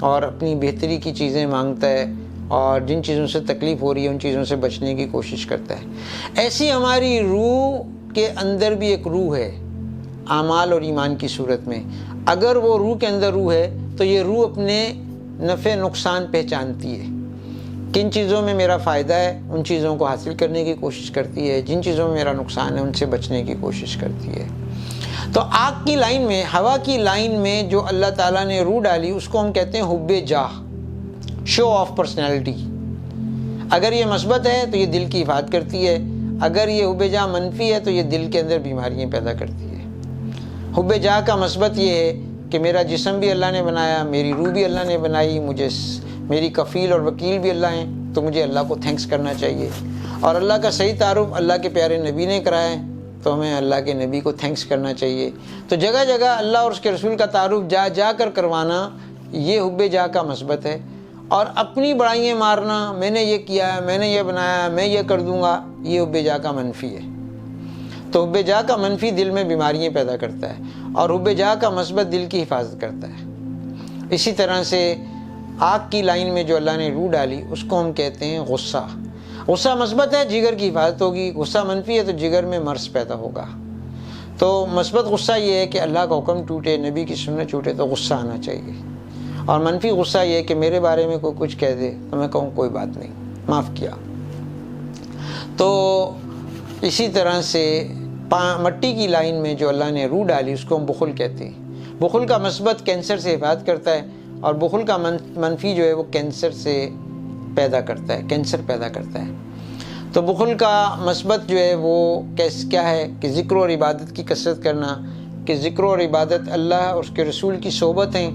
اور اپنی بہتری کی چیزیں مانگتا ہے، اور جن چیزوں سے تکلیف ہو رہی ہے ان چیزوں سے بچنے کی کوشش کرتا ہے۔ ایسی ہماری روح کے اندر بھی ایک روح ہے، اعمال اور ایمان کی صورت میں۔ اگر وہ روح کے اندر روح ہے تو یہ روح اپنے نفع نقصان پہچانتی ہے، کن چیزوں میں میرا فائدہ ہے ان چیزوں کو حاصل کرنے کی کوشش کرتی ہے، جن چیزوں میں میرا نقصان ہے ان سے بچنے کی کوشش کرتی ہے۔ تو آگ کی لائن میں، ہوا کی لائن میں جو اللہ تعالیٰ نے روح ڈالی اس کو ہم کہتے ہیں حب جاہ، شو آف پرسنالٹی۔ اگر یہ مثبت ہے تو یہ دل کی حفاظت کرتی ہے، اگر یہ حب جاہ منفی ہے تو یہ دل کے اندر بیماریاں پیدا کرتی ہے۔ حب جاہ کا مثبت یہ ہے کہ میرا جسم بھی اللہ نے بنایا، میری روح بھی اللہ نے بنائی، مجھے میری کفیل اور وکیل بھی اللہ ہیں، تو مجھے اللہ کو تھینکس کرنا چاہیے، اور اللہ کا صحیح تعارف اللہ کے پیارے نبی نے کرایا ہے تو ہمیں اللہ کے نبی کو تھینکس کرنا چاہیے۔ تو جگہ جگہ اللہ اور اس کے رسول کا تعارف جا جا کر کروانا، یہ حب جاہ کا مثبت ہے۔ اور اپنی بڑائیاں مارنا، میں نے یہ کیا ہے، میں نے یہ بنایا، میں یہ کر دوں گا، یہ حب جاہ کا منفی ہے۔ تو حب جاہ کا منفی دل میں بیماریاں پیدا کرتا ہے، اور حب جاہ کا مثبت دل کی حفاظت کرتا ہے۔ اسی طرح سے آگ کی لائن میں جو اللہ نے روح ڈالی اس کو ہم کہتے ہیں غصہ۔ غصہ مثبت ہے، جگر کی حفاظت ہوگی، غصہ منفی ہے تو جگر میں مرض پیدا ہوگا۔ تو مثبت غصہ یہ ہے کہ اللہ کا حکم ٹوٹے، نبی کی سنت ٹوٹے تو غصہ آنا چاہیے، اور منفی غصہ یہ ہے کہ میرے بارے میں کوئی کچھ کہہ دے تو میں کہوں کوئی بات نہیں، معاف کیا۔ تو اسی طرح سے مٹی کی لائن میں جو اللہ نے روح ڈالی اس کو ہم بخل کہتے ہیں۔ بخل کا مثبت کینسر سے حفاظت کرتا ہے، اور بخل کا منفی جو ہے وہ کینسر سے پیدا کرتا ہے، کینسر پیدا کرتا ہے۔ تو بخل کا مثبت جو ہے وہ کیا ہے کہ ذکر اور عبادت کی کثرت کرنا، کہ ذکر اور عبادت اللہ اور اس کے رسول کی صحبت ہیں،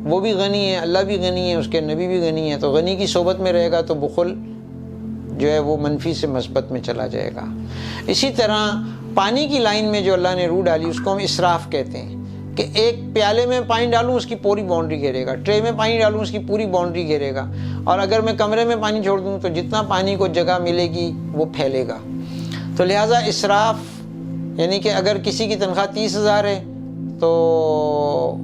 وہ بھی غنی ہے، اللہ بھی غنی ہے، اس کے نبی بھی غنی ہے، تو غنی کی صحبت میں رہے گا تو بخل جو ہے وہ منفی سے مثبت میں چلا جائے گا۔ اسی طرح پانی کی لائن میں جو اللہ نے روح ڈالی اس کو ہم اسراف کہتے ہیں، کہ ایک پیالے میں پانی ڈالوں اس کی پوری باؤنڈری گھیرے گا، ٹرے میں پانی ڈالوں اس کی پوری باؤنڈری گھیرے گا، اور اگر میں کمرے میں پانی چھوڑ دوں تو جتنا پانی کو جگہ ملے گی وہ پھیلے گا۔ تو لہٰذا اسراف یعنی کہ اگر کسی کی تنخواہ 30,000 ہے تو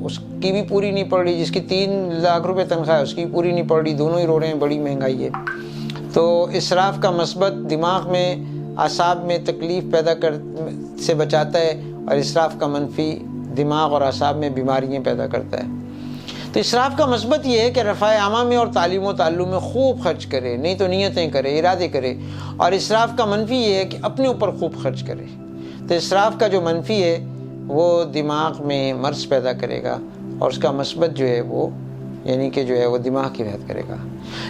اس کی بھی پوری نہیں پڑ رہی، جس کی 3 لاکھ روپے تنخواہ ہے اس کی پوری نہیں پڑ رہی، دونوں ہی رو رہے ہیں، بڑی مہنگائی ہے۔ تو اسراف کا مثبت دماغ میں، اعصاب میں تکلیف پیدا سے بچاتا ہے، اور اسراف کا منفی دماغ اور اعصاب میں بیماریاں پیدا کرتا ہے۔ تو اسراف کا مثبت یہ ہے کہ رفع عامہ میں اور تعلیم و تعلم میں خوب خرچ کرے، نہیں تو نیتیں کرے، ارادے کرے، اور اسراف کا منفی یہ ہے کہ اپنے اوپر خوب خرچ کرے۔ تو اسراف کا جو منفی ہے وہ دماغ میں مرض پیدا کرے گا، اور اس کا مثبت جو ہے وہ یعنی کہ جو ہے وہ دماغ کی حفاظت کرے گا۔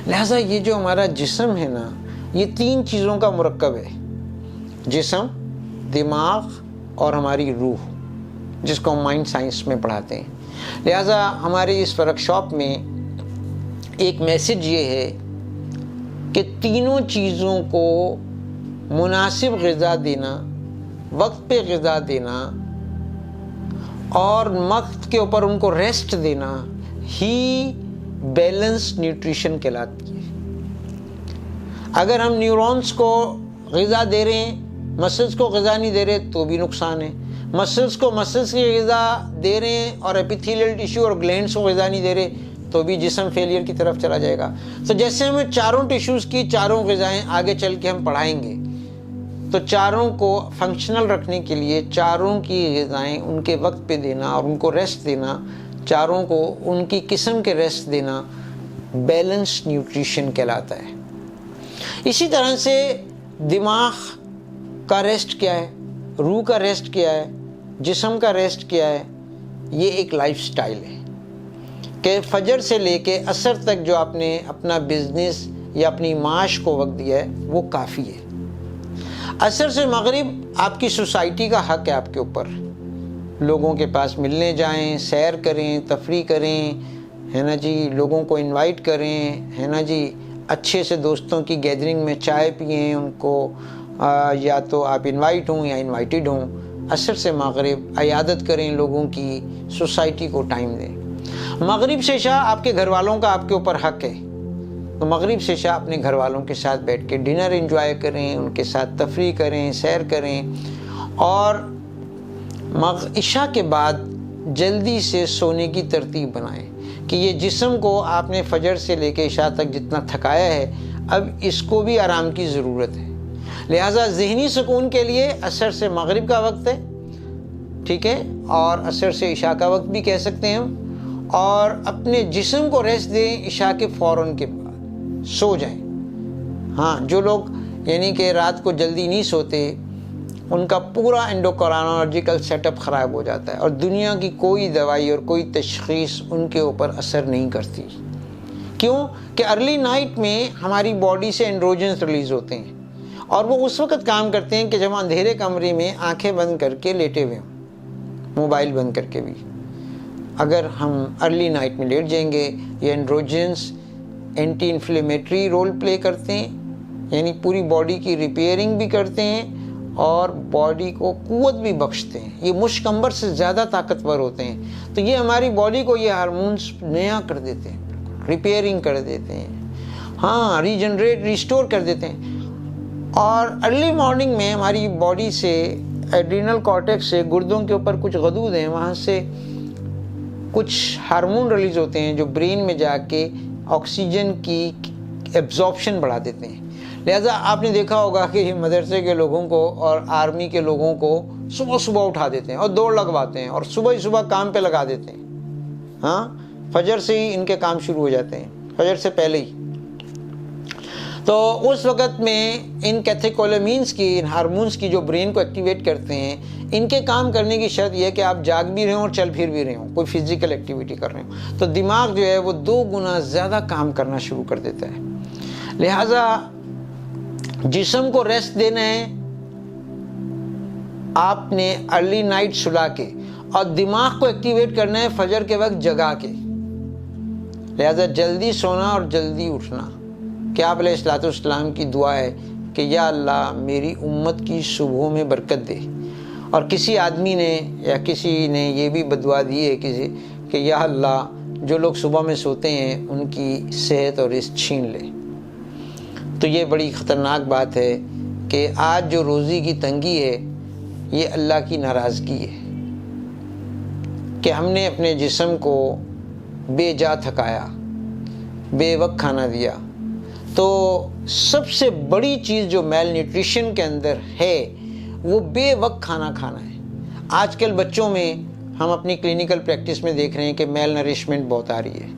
لہٰذا یہ جو ہمارا جسم ہے نا، یہ 3 چیزوں کا مرکب ہے، جسم، دماغ اور ہماری روح، جس کو ہم مائنڈ سائنس میں پڑھاتے ہیں۔ لہٰذا ہمارے اس ورک شاپ میں ایک میسج یہ ہے کہ تینوں چیزوں کو مناسب غذا دینا، وقت پہ غذا دینا، اور وقت کے اوپر ان کو ریسٹ دینا ہی بیلنس نیوٹریشن کہلاتی ہے۔ اگر ہم نیورونز کو غذا دے رہے ہیں، مسلز کو غذا نہیں دے رہے تو بھی نقصان ہے، مسلز کو مسلز کی غذا دے رہے ہیں اور ایپیتھیلیل ٹیشو اور گلینڈز کو غذا نہیں دے رہے تو بھی جسم فیلئر کی طرف چلا جائے گا۔ تو جیسے ہمیں چاروں ٹیشوز کی چاروں غذائیں آگے چل کے ہم پڑھائیں گے، تو چاروں کو فنکشنل رکھنے کے لیے چاروں کی غذائیں ان کے وقت پہ دینا اور ان کو ریسٹ دینا، چاروں کو ان کی قسم کے ریسٹ دینا بیلنس نیوٹریشن کہلاتا ہے۔ اسی طرح سے دماغ کا ریسٹ کیا ہے، روح کا ریسٹ کیا ہے، جسم کا ریسٹ کیا ہے، یہ ایک لائف سٹائل ہے کہ فجر سے لے کے عصر تک جو آپ نے اپنا بزنس یا اپنی معاش کو وقت دیا ہے وہ کافی ہے۔ عصر سے مغرب آپ کی سوسائٹی کا حق ہے آپ کے اوپر، لوگوں کے پاس ملنے جائیں، سیر کریں، تفریح کریں، ہے نا جی، لوگوں کو انوائٹ کریں، ہے نا جی، اچھے سے دوستوں کی گیدرنگ میں چائے پئیں، ان کو یا تو آپ انوائٹ ہوں یا انوائٹڈ ہوں، عصر سے مغرب عیادت کریں لوگوں کی، سوسائٹی کو ٹائم دیں۔ مغرب سے عشاء آپ کے گھر والوں کا آپ کے اوپر حق ہے، تو مغرب سے عشاء اپنے گھر والوں کے ساتھ بیٹھ کے ڈنر انجوائے کریں، ان کے ساتھ تفریح کریں، سیر کریں، اور عشاء کے بعد جلدی سے سونے کی ترتیب بنائیں کہ یہ جسم کو آپ نے فجر سے لے کے عشاء تک جتنا تھکایا ہے، اب اس کو بھی آرام کی ضرورت ہے۔ لہٰذا ذہنی سکون کے لیے عصر سے مغرب کا وقت ہے، ٹھیک ہے، اور عصر سے عشاء کا وقت بھی کہہ سکتے ہیں ہم، اور اپنے جسم کو ریسٹ دیں عشاء کے فوراً کے بعد، سو جائیں۔ ہاں، جو لوگ یعنی کہ رات کو جلدی نہیں سوتے، ان کا پورا انڈوکرائنولوجیکل سیٹ اپ خراب ہو جاتا ہے، اور دنیا کی کوئی دوائی اور کوئی تشخیص ان کے اوپر اثر نہیں کرتی۔ کیوں کہ ارلی نائٹ میں ہماری باڈی سے اینڈروجنز ریلیز ہوتے ہیں، اور وہ اس وقت کام کرتے ہیں کہ جب اندھیرے کمرے میں آنکھیں بند کر کے لیٹے ہوئے ہوں، موبائل بند کر کے بھی۔ اگر ہم ارلی نائٹ میں لیٹ جائیں گے، یہ اینڈروجنز اینٹی انفلیمیٹری رول پلے کرتے ہیں، یعنی پوری باڈی کی ریپیئرنگ بھی کرتے ہیں اور باڈی کو قوت بھی بخشتے ہیں۔ یہ مشک عنبر سے زیادہ طاقتور ہوتے ہیں، تو یہ ہماری باڈی کو یہ ہارمونز نیا کر دیتے ہیں، ریپیئرنگ کر دیتے ہیں، ہاں، ریجنریٹ ریسٹور کر دیتے ہیں۔ اور ارلی مارننگ میں ہماری باڈی سے ایڈرینل کارٹیکس سے گردوں کے اوپر کچھ غدود ہیں، وہاں سے کچھ ہارمون ریلیز ہوتے ہیں جو برین میں جا کے آکسیجن کی ایبزارپشن بڑھا دیتے ہیں۔ لہٰذا آپ نے دیکھا ہوگا کہ یہ مدرسے کے لوگوں کو اور آرمی کے لوگوں کو صبح صبح اٹھا دیتے ہیں اور دوڑ لگواتے ہیں، اور صبح ہی صبح کام پہ لگا دیتے ہیں۔ ہاں، فجر سے ہی ان کے کام شروع ہو جاتے ہیں، فجر سے پہلے ہی۔ تو اس وقت میں ان کیتھیکولامینز کی، ان ہارمونز کی جو برین کو ایکٹیویٹ کرتے ہیں، ان کے کام کرنے کی شرط یہ ہے کہ آپ جاگ بھی رہے ہوں اور چل پھر بھی رہے ہوں، کوئی فزیکل ایکٹیویٹی کر رہے ہوں، تو دماغ جو ہے وہ 2 گنا زیادہ کام کرنا شروع کر دیتا ہے۔ لہٰذا جسم کو ریسٹ دینا ہے آپ نے ارلی نائٹ سلا کے، اور دماغ کو ایکٹیویٹ کرنا ہے فجر کے وقت جگا کے۔ لہٰذا جلدی سونا اور جلدی اٹھنا۔ کہ آپ علیہ الصلوۃ والسلام کی دعا ہے کہ یا اللہ میری امت کی صبحوں میں برکت دے، اور کسی آدمی نے یا کسی نے یہ بھی بدعا دی ہے کہ یا اللہ جو لوگ صبح میں سوتے ہیں ان کی صحت اور رزق چھین لے۔ تو یہ بڑی خطرناک بات ہے کہ آج جو روزی کی تنگی ہے یہ اللہ کی ناراضگی ہے کہ ہم نے اپنے جسم کو بے جا تھکایا، بے وقت کھانا دیا۔ تو سب سے بڑی چیز جو میل نیوٹریشن کے اندر ہے وہ بے وقت کھانا کھانا ہے۔ آج کل بچوں میں ہم اپنی کلینکل پریکٹس میں دیکھ رہے ہیں کہ میل نرشمنٹ بہت آ رہی ہے۔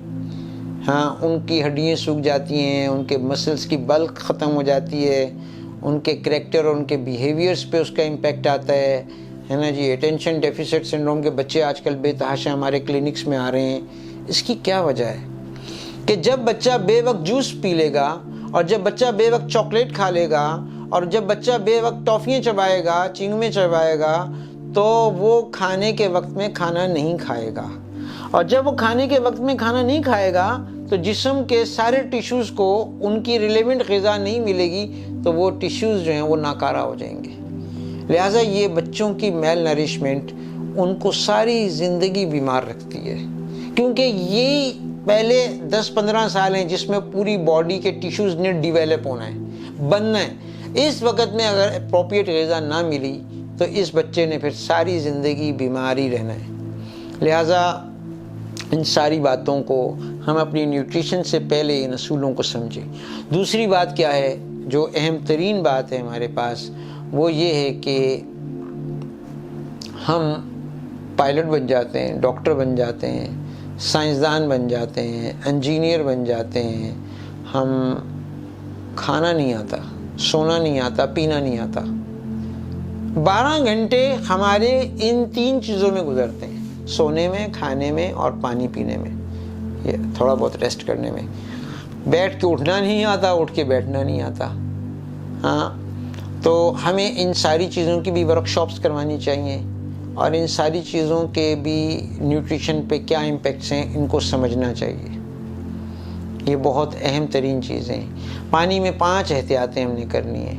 ہاں، ان کی ہڈیاں سوکھ جاتی ہیں، ان کے مسلز کی بلک ختم ہو جاتی ہے، ان کے کریکٹر اور ان کے بیہیویئرز پہ اس کا امپیکٹ آتا ہے نا جی۔ اٹینشن ڈیفیسٹ سنڈروم کے بچے آج کل بے تحاشا ہمارے کلینکس میں آ رہے ہیں۔ اس کی کیا وجہ ہے کہ جب بچہ بے وقت جوس پی لے گا، اور جب بچہ بے وقت چاکلیٹ کھا لے گا، اور جب بچہ بے وقت ٹافیاں چبائے گا، چنگمے چبائے گا، تو وہ کھانے کے وقت میں کھانا نہیں کھائے گا، اور جب وہ کھانے کے وقت میں کھانا نہیں کھائے گا تو جسم کے سارے ٹیشوز کو ان کی ریلیونٹ غذا نہیں ملے گی، تو وہ ٹیشوز جو ہیں وہ ناکارہ ہو جائیں گے۔ لہٰذا یہ بچوں کی میل نرشمنٹ ان کو ساری زندگی بیمار رکھتی ہے، کیونکہ یہی پہلے 10-15 سال ہیں جس میں پوری باڈی کے ٹیشوز نے ڈیویلپ ہونا ہے، بننا ہے۔ اس وقت میں اگر اپروپریٹ غذا نہ ملی تو اس بچے نے پھر ساری زندگی بیمار ہی رہنا ہے۔ لہٰذا ان ساری باتوں کو ہم اپنی نیوٹریشن سے پہلے ان اصولوں کو سمجھیں۔ دوسری بات کیا ہے جو اہم ترین بات ہے ہمارے پاس، وہ یہ ہے کہ ہم پائلٹ بن جاتے ہیں، ڈاکٹر بن جاتے ہیں، سائنسدان بن جاتے ہیں، انجینئر بن جاتے ہیں، ہم کھانا نہیں آتا، سونا نہیں آتا، پینا نہیں آتا۔ 12 گھنٹے ہمارے ان 3 چیزوں میں گزرتے ہیں، سونے میں، کھانے میں اور پانی پینے میں، یہ تھوڑا بہت ریسٹ کرنے میں۔ بیٹھ کے اٹھنا نہیں آتا، اٹھ کے بیٹھنا نہیں آتا۔ ہاں، تو ہمیں ان ساری چیزوں کی بھی ورک شاپس کروانی چاہیے، اور ان ساری چیزوں کے بھی نیوٹریشن پہ کیا امپیکٹس ہیں ان کو سمجھنا چاہیے۔ یہ بہت اہم ترین چیزیں ہیں۔ پانی میں 5 احتیاطیں ہم نے کرنی ہیں۔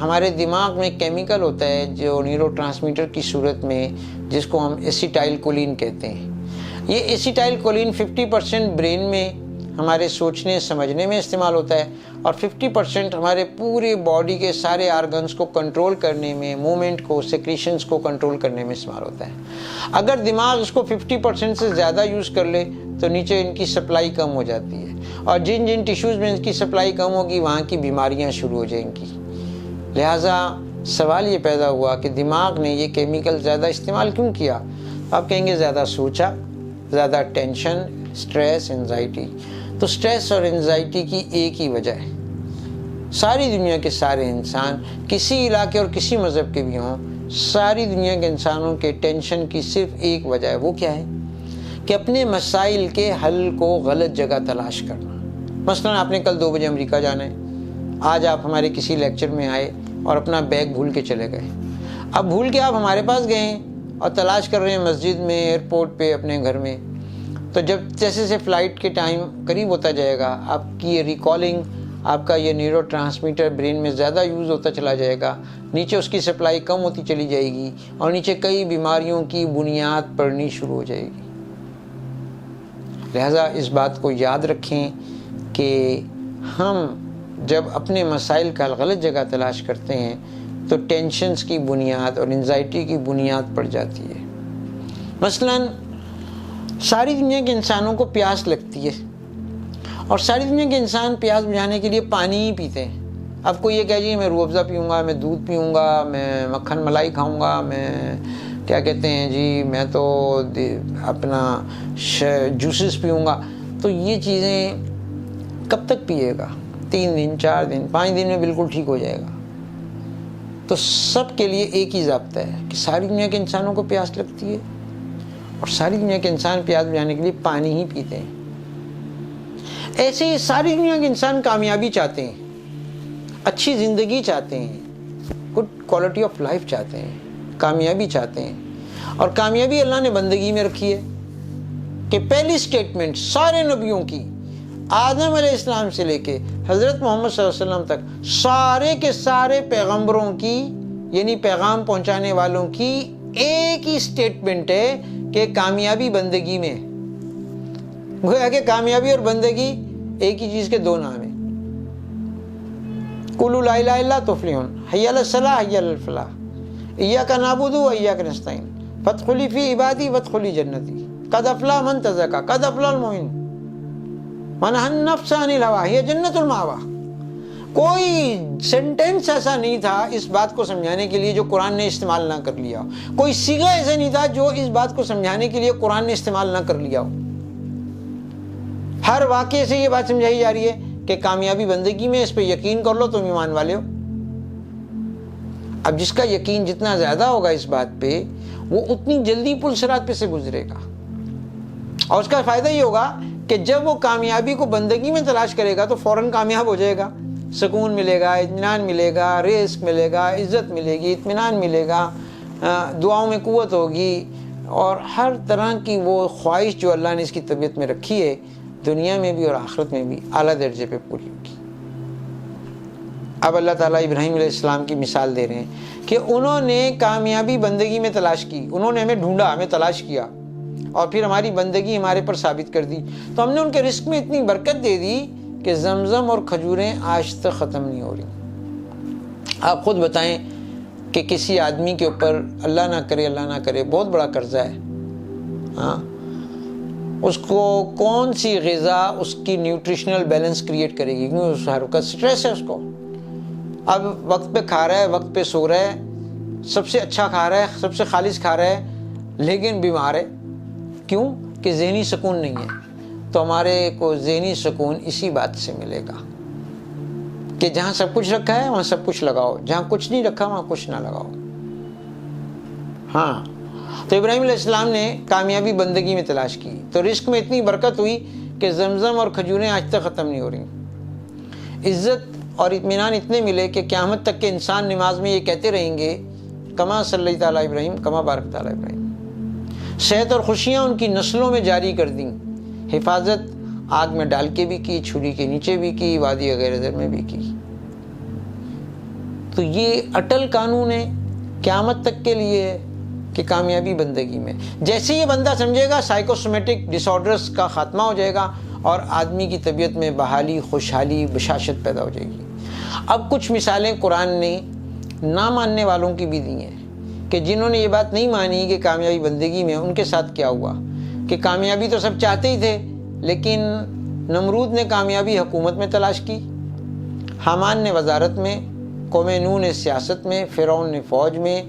ہمارے دماغ میں کیمیکل ہوتا ہے جو نیورو ٹرانسمیٹر کی صورت میں، جس کو ہم ایسیٹائل کولین کہتے ہیں۔ یہ ایسیٹائل کولین 50% برین میں ہمارے سوچنے سمجھنے میں استعمال ہوتا ہے، اور 50% ہمارے پورے باڈی کے سارے آرگنز کو کنٹرول کرنے میں، موومنٹ کو، سیکریشنز کو کنٹرول کرنے میں استعمال ہوتا ہے۔ اگر دماغ اس کو 50% سے زیادہ یوز کر لے تو نیچے ان کی سپلائی کم ہو جاتی ہے، اور جن جن ٹیشوز میں ان کی سپلائی کم ہوگی وہاں کی بیماریاں شروع ہو جائیں گی۔ لہٰذا سوال یہ پیدا ہوا کہ دماغ نے یہ کیمیکل زیادہ استعمال کیوں کیا؟ آپ کہیں گے زیادہ سوچا، زیادہ ٹینشن، سٹریس، انزائٹی۔ تو سٹریس اور انزائٹی کی ایک ہی وجہ ہے، ساری دنیا کے سارے انسان کسی علاقے اور کسی مذہب کے بھی ہوں، ساری دنیا کے انسانوں کے ٹینشن کی صرف ایک وجہ ہے۔ وہ کیا ہے؟ کہ اپنے مسائل کے حل کو غلط جگہ تلاش کرنا۔ مثلا آپ نے کل 2 بجے امریکہ جانا ہے، آج آپ ہمارے کسی لیکچر میں آئے اور اپنا بیگ بھول کے چلے گئے۔ اب بھول کے آپ ہمارے پاس گئے ہیں اور تلاش کر رہے ہیں مسجد میں، ایئرپورٹ پہ، اپنے گھر میں۔ تو جب جیسے سے فلائٹ کے ٹائم قریب ہوتا جائے گا، آپ کی یہ ریکالنگ، آپ کا یہ نیورو ٹرانسمیٹر برین میں زیادہ یوز ہوتا چلا جائے گا، نیچے اس کی سپلائی کم ہوتی چلی جائے گی، اور نیچے کئی بیماریوں کی بنیاد پڑنی شروع ہو جائے گی۔ لہٰذا اس بات کو یاد رکھیں کہ ہم جب اپنے مسائل کا غلط جگہ تلاش کرتے ہیں تو ٹینشنز کی بنیاد اور انزائٹی کی بنیاد پڑ جاتی ہے۔ مثلاً ساری دنیا کے انسانوں کو پیاس لگتی ہے، اور ساری دنیا کے انسان پیاس بجھانے کے لیے پانی ہی پیتے ہیں۔ اب کوئی یہ کہہ جی میں روح افزا پیوں گا، میں دودھ پیوں گا، میں مکھن ملائی کھاؤں گا، میں کیا کہتے ہیں جی میں تو اپنا جوسز پیوں گا، تو یہ چیزیں کب تک پیے گا؟ 3 دن، 4 دن، 5 دن میں بالکل ٹھیک ہو جائے گا۔ تو سب کے لیے ایک ہی ضابطہ ہے کہ ساری دنیا کے انسانوں کو پیاس لگتی ہے، اور ساری دنیا کے انسان پیاس بجھانے کے لیے پانی ہی پیتے ہیں۔ ایسے ہی ساری دنیا کے انسان کامیابی چاہتے ہیں، اچھی زندگی چاہتے ہیں، گڈ کوالٹی آف لائف چاہتے ہیں، کامیابی چاہتے ہیں۔ اور کامیابی اللہ نے بندگی میں رکھی ہے کہ پہلی سٹیٹمنٹ سارے نبیوں کی، آدم علیہ السلام سے لے کے حضرت محمد صلی اللہ علیہ وسلم تک سارے کے سارے پیغمبروں کی، یعنی پیغام پہنچانے والوں کی ایک ہی سٹیٹمنٹ ہے کہ کامیابی بندگی میں ہے۔ گویا کہ کامیابی اور بندگی ایک ہی چیز کے 2 نام ہیں۔ قولوا لا الہ الا اللہ تفلحون، حی علی الصلاح حی علی الفلاح، ایاک نعبد و ایاک نستعین، فادخلی فی عبادی وادخلی جنتی، قد افلح من تزکیٰ، قد افلح المؤمنون، من نہی النفس عن الہویٰ ہی جنت المأویٰ۔ کوئی سینٹینس ایسا نہیں تھا اس بات کو سمجھانے کے لیے جو قرآن نے استعمال نہ کر لیا ہو، کوئی صیغہ ایسا نہیں تھا جو اس بات کو سمجھانے کے لیے قرآن نے استعمال نہ کر لیا ہو۔ ہر واقعے سے یہ بات سمجھائی جا رہی ہے کہ کامیابی بندگی میں، اس پہ یقین کر لو تم ایمان والے ہو۔ اب جس کا یقین جتنا زیادہ ہوگا اس بات پہ، وہ اتنی جلدی پل صراط پہ سے گزرے گا، اور اس کا فائدہ یہ ہوگا کہ جب وہ کامیابی کو بندگی میں تلاش کرے گا تو فوراً کامیاب ہو جائے گا، سکون ملے گا، اطمینان ملے گا، رزق ملے گا، عزت ملے گی، اطمینان ملے گا، دعاؤں میں قوت ہوگی، اور ہر طرح کی وہ خواہش جو اللہ نے اس کی طبیعت میں رکھی ہے دنیا میں بھی اور آخرت میں بھی اعلیٰ درجے پہ پوری ہوگی۔ اب اللہ تعالیٰ ابراہیم علیہ السلام کی مثال دے رہے ہیں کہ انہوں نے کامیابی بندگی میں تلاش کی، انہوں نے ہمیں ڈھونڈا، ہمیں تلاش کیا، اور پھر ہماری بندگی ہمارے پر ثابت کر دی، تو ہم نے ان کے رزق میں اتنی برکت دے دی کہ زمزم اور کھجوریں آج تک ختم نہیں ہو رہی۔ آپ خود بتائیں کہ کسی آدمی کے اوپر اللہ نہ کرے بہت بڑا قرضہ ہے، ہاں، اس کو کون سی غذا اس کی نیوٹریشنل بیلنس کریٹ کرے گی؟ کیونکہ اس ہر وقت سٹریس ہے اس کو۔ اب وقت پہ کھا رہا ہے، وقت پہ سو رہا ہے، سب سے اچھا کھا رہا ہے، سب سے خالص کھا رہا ہے، لیکن بیمار ہے۔ کیوں؟ کہ ذہنی سکون نہیں ہے۔ تو ہمارے کو ذہنی سکون اسی بات سے ملے گا کہ جہاں سب کچھ رکھا ہے وہاں سب کچھ لگاؤ، جہاں کچھ نہیں رکھا وہاں کچھ نہ لگاؤ۔ ہاں، تو ابراہیم علیہ السلام نے کامیابی بندگی میں تلاش کی، تو رزق میں اتنی برکت ہوئی کہ زمزم اور کھجوریں آج تک ختم نہیں ہو رہی۔ عزت اور اطمینان اتنے ملے کہ قیامت تک کے انسان نماز میں یہ کہتے رہیں گے کما صلی تعالیٰ ابراہیم کما بارک تعالیٰ ابراہیم۔ صحت اور خوشیاں ان کی نسلوں میں جاری کر دیں، حفاظت آگ میں ڈال کے بھی کی، چھری کے نیچے بھی کی، وادی غیر زر میں بھی کی۔ تو یہ اٹل قانون ہے قیامت تک کے لیے ہے کہ کامیابی بندگی میں جیسے یہ بندہ سمجھے گا سائیکوسومیٹک ڈس آرڈرس کا خاتمہ ہو جائے گا اور آدمی کی طبیعت میں بحالی، خوشحالی، بشاشت پیدا ہو جائے گی۔ اب کچھ مثالیں قرآن نے نہ ماننے والوں کی بھی دی ہیں کہ جنہوں نے یہ بات نہیں مانی کہ کامیابی بندگی میں، ان کے ساتھ کیا ہوا کہ کامیابی تو سب چاہتے ہی تھے، لیکن نمرود نے کامیابی حکومت میں تلاش کی، حامان نے وزارت میں، قوم نوح نے سیاست میں، فرعون نے فوج میں،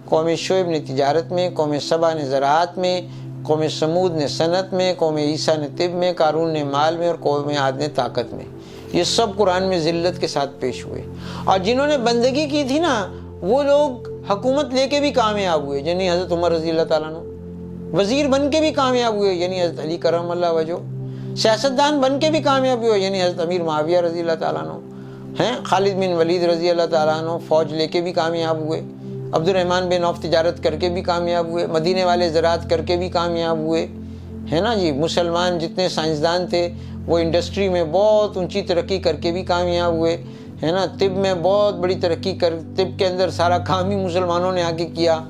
قوم شعیب نے تجارت میں، قوم سبا نے زراعت میں، قوم سمود نے صنعت میں، قوم عیسیٰ نے طب میں، قارون نے مال میں اور قوم عاد نے طاقت میں۔ یہ سب قرآن میں ذلت کے ساتھ پیش ہوئے، اور جنہوں نے بندگی کی تھی نا وہ لوگ حکومت لے کے بھی کامیاب ہوئے، یعنی حضرت عمر رضی اللہ تعالیٰ عنہ، وزیر بن کے بھی کامیاب ہوئے، یعنی حضرت علی کرم اللہ وجہ، سیاستدان بن کے بھی کامیاب ہوئے، یعنی حضرت امیر معاویہ رضی اللہ تعالیٰ عنہ ہیں، خالد بن ولید رضی اللہ تعالیٰ عنہ فوج لے کے بھی کامیاب ہوئے، عبد الرحمن بن عوف تجارت کر کے بھی کامیاب ہوئے، مدینے والے زراعت کر کے بھی کامیاب ہوئے، ہے نا جی۔ مسلمان جتنے سائنسدان تھے وہ انڈسٹری میں بہت اونچی ترقی کر کے بھی کامیاب ہوئے، ہے نا۔ طب میں بہت بڑی ترقی طب کے اندر سارا کام ہی مسلمانوں نے آ کے کیا،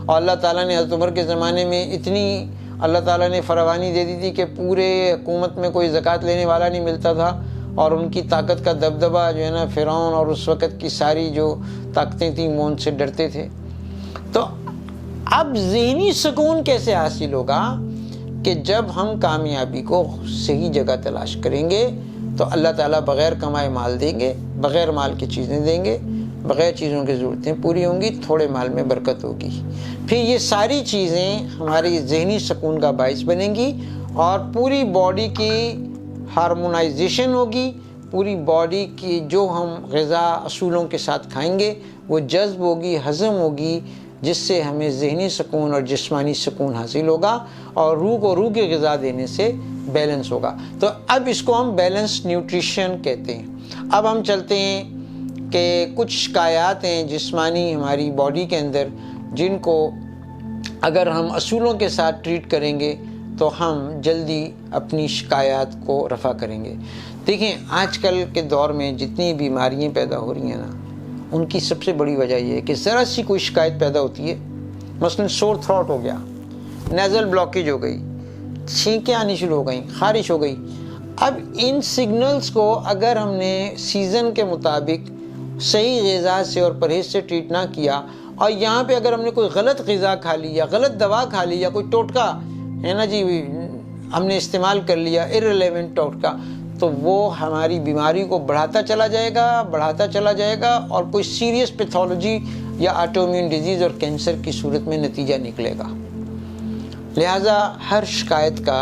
اور اللہ تعالیٰ نے حضرت عمر کے زمانے میں اتنی اللہ تعالیٰ نے فراوانی دے دی تھی کہ پورے حکومت میں کوئی زکوٰۃ لینے والا نہیں ملتا تھا، اور ان کی طاقت کا دبدبہ جو ہے نا فرعون اور اس وقت کی ساری جو طاقتیں تھیں وہ ان سے ڈرتے تھے۔ تو اب ذہنی سکون کیسے حاصل ہوگا کہ جب ہم کامیابی کو صحیح جگہ تلاش کریں گے تو اللہ تعالیٰ بغیر کمائے مال دیں گے، بغیر مال کی چیزیں دیں گے، بغیر چیزوں کی ضرورتیں پوری ہوں گی، تھوڑے مال میں برکت ہوگی، پھر یہ ساری چیزیں ہماری ذہنی سکون کا باعث بنیں گی، اور پوری باڈی کی ہارمونائزیشن ہوگی، پوری باڈی کی جو ہم غذا اصولوں کے ساتھ کھائیں گے وہ جذب ہوگی، ہضم ہوگی، جس سے ہمیں ذہنی سکون اور جسمانی سکون حاصل ہوگا، اور روح کو روح کی غذا دینے سے بیلنس ہوگا۔ تو اب اس کو ہم بیلنس نیوٹریشن کہتے ہیں۔ اب ہم چلتے ہیں کہ کچھ شکایات ہیں جسمانی ہماری باڈی کے اندر، جن کو اگر ہم اصولوں کے ساتھ ٹریٹ کریں گے تو ہم جلدی اپنی شکایات کو رفع کریں گے۔ دیکھیں آج کل کے دور میں جتنی بیماریاں پیدا ہو رہی ہیں نا، ان کی سب سے بڑی وجہ یہ ہے کہ ذرا سی کوئی شکایت پیدا ہوتی ہے، مثلا سور تھروٹ ہو گیا، نیزل بلاکیج ہو گئی، چھینکیں آنی شروع ہو گئیں، خارش ہو گئی۔ اب ان سگنلز کو اگر ہم نے سیزن کے مطابق صحیح غذا سے اور پرہیز سے ٹریٹ نہ کیا، اور یہاں پہ اگر ہم نے کوئی غلط غذا کھا لی یا غلط دوا کھا لی یا کوئی ٹوٹکا ہے نا جی ہم نے استعمال کر لیا، ارریلیونٹ ٹوٹکا، تو وہ ہماری بیماری کو بڑھاتا چلا جائے گا اور کوئی سیریس پیتھولوجی یا آٹومیون ڈیزیز اور کینسر کی صورت میں نتیجہ نکلے گا۔ لہٰذا ہر شکایت کا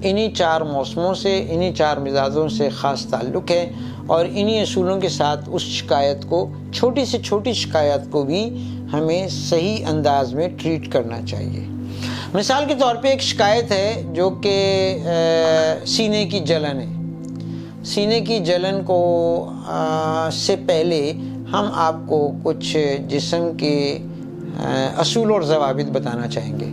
انہی 4 موسموں سے، انہی 4 مزاجوں سے خاص تعلق ہے، اور انہی اصولوں کے ساتھ اس شکایت کو، چھوٹی سے چھوٹی شکایت کو بھی ہمیں صحیح انداز میں ٹریٹ کرنا چاہیے۔ مثال کے طور پہ ایک شکایت ہے جو کہ سینے کی جلن ہے۔ سینے کی جلن کو سے پہلے ہم آپ کو کچھ جسم کے اصول اور ضوابط بتانا چاہیں گے